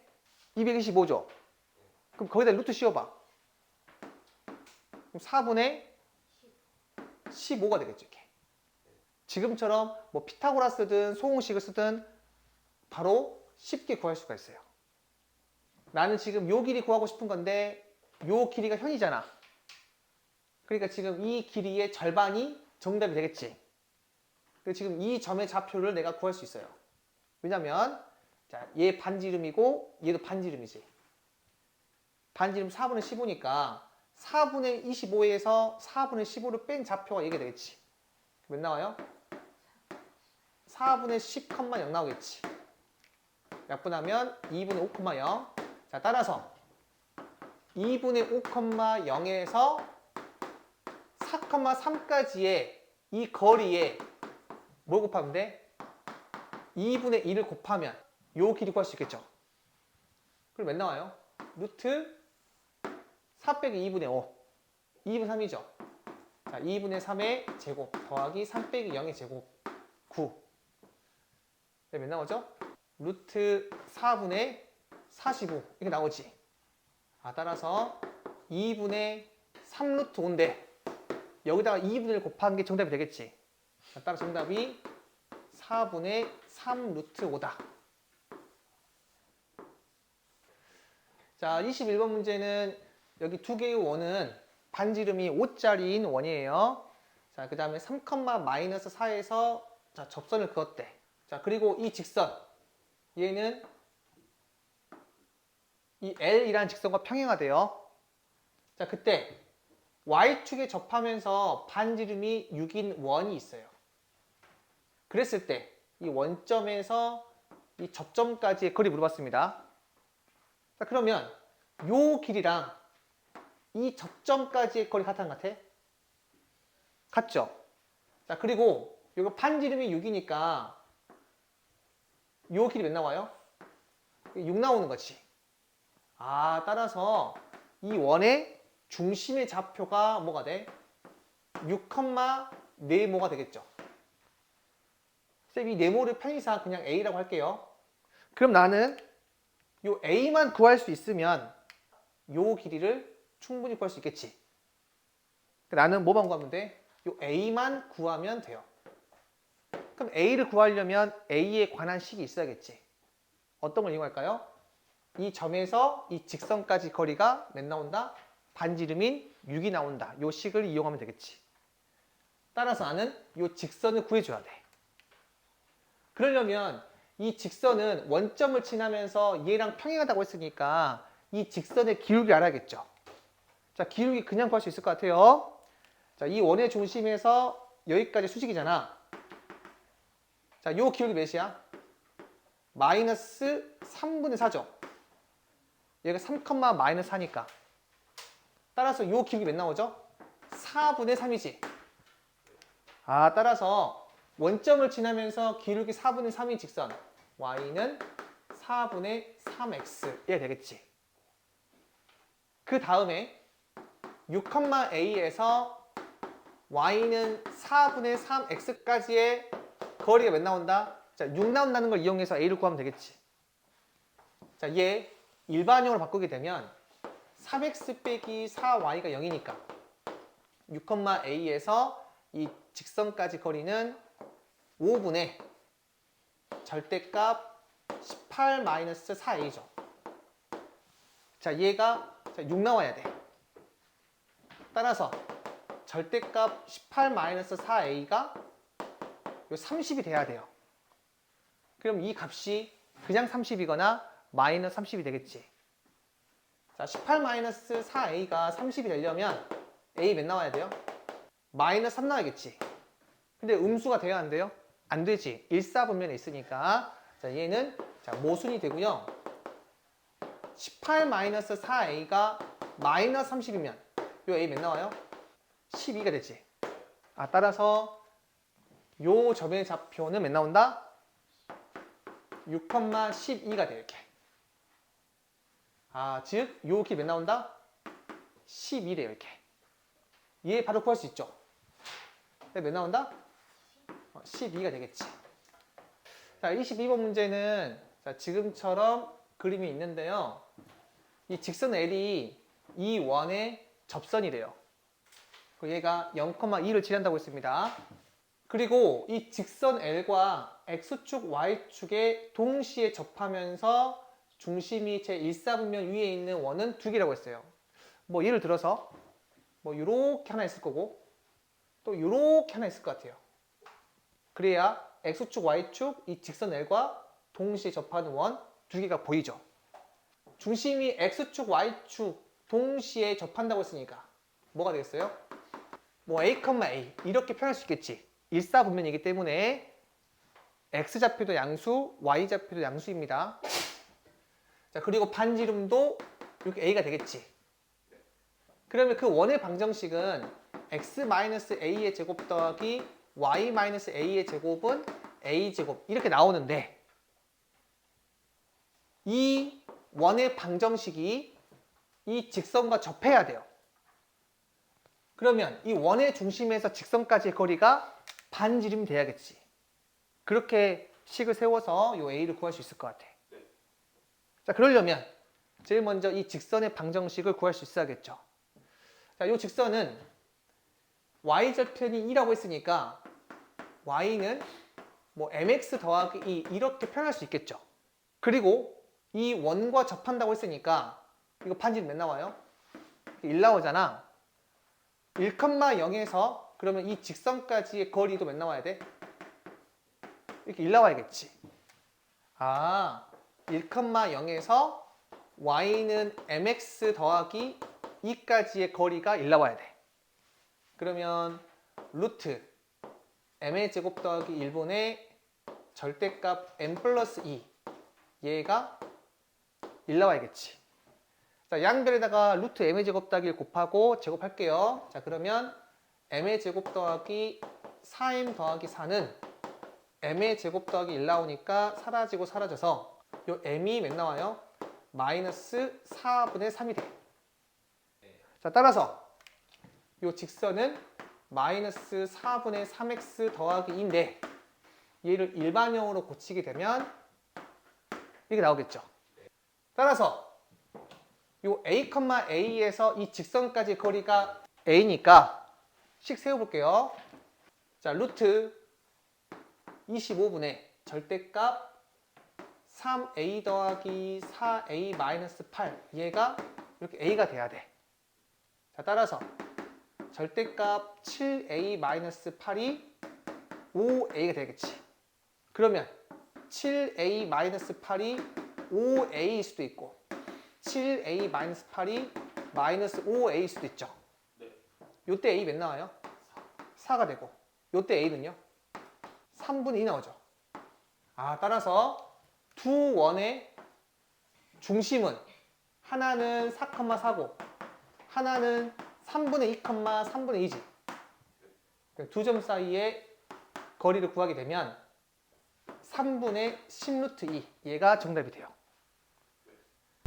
225죠. 그럼 거기다 루트 씌워봐. 그럼 4분의 15가 되겠죠, 이렇게. 지금처럼 뭐 피타고라스든 소공식을 쓰든 바로 쉽게 구할 수가 있어요. 나는 지금 요 길이 구하고 싶은 건데 요 길이가 현이잖아. 그러니까 지금 이 길이의 절반이 정답이 되겠지. 그래서 지금 이 점의 좌표를 내가 구할 수 있어요. 왜냐면 자, 얘 반지름이고 얘도 반지름이지. 반지름 4분의 15니까 4분의 25에서 4분의 15를 뺀 좌표가 이게 되겠지. 몇 나와요? 4분의 10,0 나오겠지. 약분하면 2분의 5,0. 자, 따라서 2분의 5,0에서 4,3까지의 이 거리에 뭘 곱하면 돼? 2분의 1을 곱하면 요 길이 구할 수 있겠죠. 그럼 몇 나와요? 루트 4 빼기 2분의 5. 2분의 3이죠. 자, 2분의 3의 제곱 더하기 3 빼기 0의 제곱 9. 네, 몇 나오죠? 루트 4분의 45 이렇게 나오지. 아, 따라서 2분의 3 루트 5인데 여기다가 2분의 1 곱한 게 정답이 되겠지. 자, 따라 정답이 4분의 3 루트 5다. 자, 21번 문제는 여기 두 개의 원은 반지름이 5짜리인 원이에요. 자, 자, 그 다음에 3, 마이너스 4에서 자, 접선을 그었대. 자, 그리고 이 직선 얘는 이 L이라는 직선과 평행하대요. 자, 그때 Y축에 접하면서 반지름이 6인 원이 있어요. 그랬을 때 이 원점에서 이 접점까지의 거리 물어봤습니다. 자, 그러면 요 길이랑 이 접점까지의 거리 같아 안 같아? 같죠? 자, 그리고 이거 반지름이 6이니까 요 길이 몇 나와요? 6 나오는 거지. 아, 따라서 이 원의 중심의 좌표가 뭐가 돼? 6,네모가 되겠죠. 쌤, 이 네모를 편의상 그냥 A라고 할게요. 그럼 나는 요 A만 구할 수 있으면 요 길이를 충분히 구할 수 있겠지. 나는 뭐만 구하면 돼? 요 A만 구하면 돼요. 그럼 A를 구하려면 A에 관한 식이 있어야겠지. 어떤 걸 이용할까요? 이 점에서 이 직선까지 거리가 몇 나온다? 반지름인 6이 나온다. 요 식을 이용하면 되겠지. 따라서 나는 요 직선을 구해줘야 돼. 그러려면 이 직선은 원점을 지나면서 얘랑 평행하다고 했으니까 이 직선의 기울기 알아야겠죠. 자, 기울기 그냥 구할 수 있을 것 같아요. 자, 이 원의 중심에서 여기까지 수직이잖아. 자, 요 기울기 몇이야? 마이너스 3분의 4죠. 얘가 3, 마이너스 4니까. 따라서 요 기울기 몇 나오죠? 4분의 3이지. 아, 따라서 원점을 지나면서 기울기 4분의 3인 직선 y는 4분의 3x 이 되겠지. 그 다음에 6,a에서 y는 4분의 3x까지의 거리가 몇 나온다? 자, 6 나온다는 걸 이용해서 a를 구하면 되겠지. 자, 얘 일반형으로 바꾸게 되면 3x 빼기 4y가 0이니까 6,a에서 이 직선까지 거리는 5분의 절대값 18-4a죠. 자, 얘가 6 나와야 돼. 따라서 절대값 18-4a가 30이 돼야 돼요. 그럼 이 값이 그냥 30이거나 마이너스 30이 되겠지. 자, 18-4a가 30이 되려면 a 몇 나와야 돼요? 마이너스 3 나와야겠지. 근데 음수가 돼야 안 돼요? 안 되지. 일사분면에 있으니까. 자, 얘는 자, 모순이 되고요. 18-4a가 마이너스 30이면 요 a 몇 나와요? 12가 되지. 아, 따라서 요 점의 좌표는 몇 나온다? 6,12가 돼, 이렇게. 아, 즉, 요 길 몇 나온다? 12래요, 이렇게. 얘 바로 구할 수 있죠. 몇 나온다? 12가 되겠지. 자, 22번 문제는 자, 지금처럼 그림이 있는데요. 이 직선 L이 이 원의 접선이래요. 얘가 0,2를 칠한다고 했습니다. 그리고 이 직선 L과 X축, Y축에 동시에 접하면서 중심이 제 1사분면 위에 있는 원은 두 개라고 했어요. 뭐 예를 들어서 뭐 요렇게 하나 있을 거고 또 요렇게 하나 있을 것 같아요. 그래야 X축, Y축, 이 직선 L과 동시에 접하는 원 두 개가 보이죠. 중심이 X축, Y축 동시에 접한다고 했으니까 뭐가 되겠어요? 뭐 A, A 이렇게 표현할 수 있겠지. 일사분면이기 때문에 X좌표도 양수, Y좌표도 양수입니다. 자, 그리고 반지름도 이렇게 A가 되겠지. 그러면 그 원의 방정식은 X-A의 제곱 더하기 Y-A의 제곱은 A제곱 이렇게 나오는데 이 원의 방정식이 이 직선과 접해야 돼요. 그러면 이 원의 중심에서 직선까지의 거리가 반지름이 돼야겠지. 그렇게 식을 세워서 이 A를 구할 수 있을 것 같아. 자, 그러려면 제일 먼저 이 직선의 방정식을 구할 수 있어야겠죠. 자, 이 직선은 y절편이 2라고 했으니까 y는 뭐 mx 더하기 2 이렇게 표현할 수 있겠죠. 그리고 이 원과 접한다고 했으니까 이거 반지름 몇 나와요? 1 나오잖아. 1,0에서 그러면 이 직선까지의 거리도 몇 나와야 돼? 이렇게 1 나와야겠지. 아, 1,0에서 y는 mx 더하기 2까지의 거리가 1 나와야 돼. 그러면 루트 m의 제곱 더하기 1분의 절대값 m 플러스 2 얘가 1 나와야겠지. 자, 양변에다가 루트 m의 제곱 더하기 1 곱하고 제곱할게요. 자, 그러면 m의 제곱 더하기 4m 더하기 4는 m의 제곱 더하기 1 나오니까 사라지고 사라져서 요 m이 몇 나와요? 마이너스 4분의 3이 돼. 자, 따라서 요 직선은 마이너스 4분의 3x 더하기 2인데 얘를 일반형으로 고치게 되면 이게 나오겠죠. 따라서 요 a, a에서 이 직선까지 거리가 a니까 식 세워볼게요. 자, 루트 25분의 절대값 3a 더하기 4a 마이너스 8 얘가 이렇게 a가 돼야 돼. 자, 따라서 절대값 7a 마이너스 8이 5a가 되겠지. 그러면 7a 마이너스 8이 5a일 수도 있고 7a 마이너스 8이 마이너스 5a일 수도 있죠. 요때 a 몇 나와요? 4가 되고 요때 a는요? 3분의 2 나오죠. 아, 따라서 두 원의 중심은 하나는 4,4고 하나는 3분의 2, 3분의 2지. 두 점 사이의 거리를 구하게 되면 3분의 10루트 2 얘가 정답이 돼요.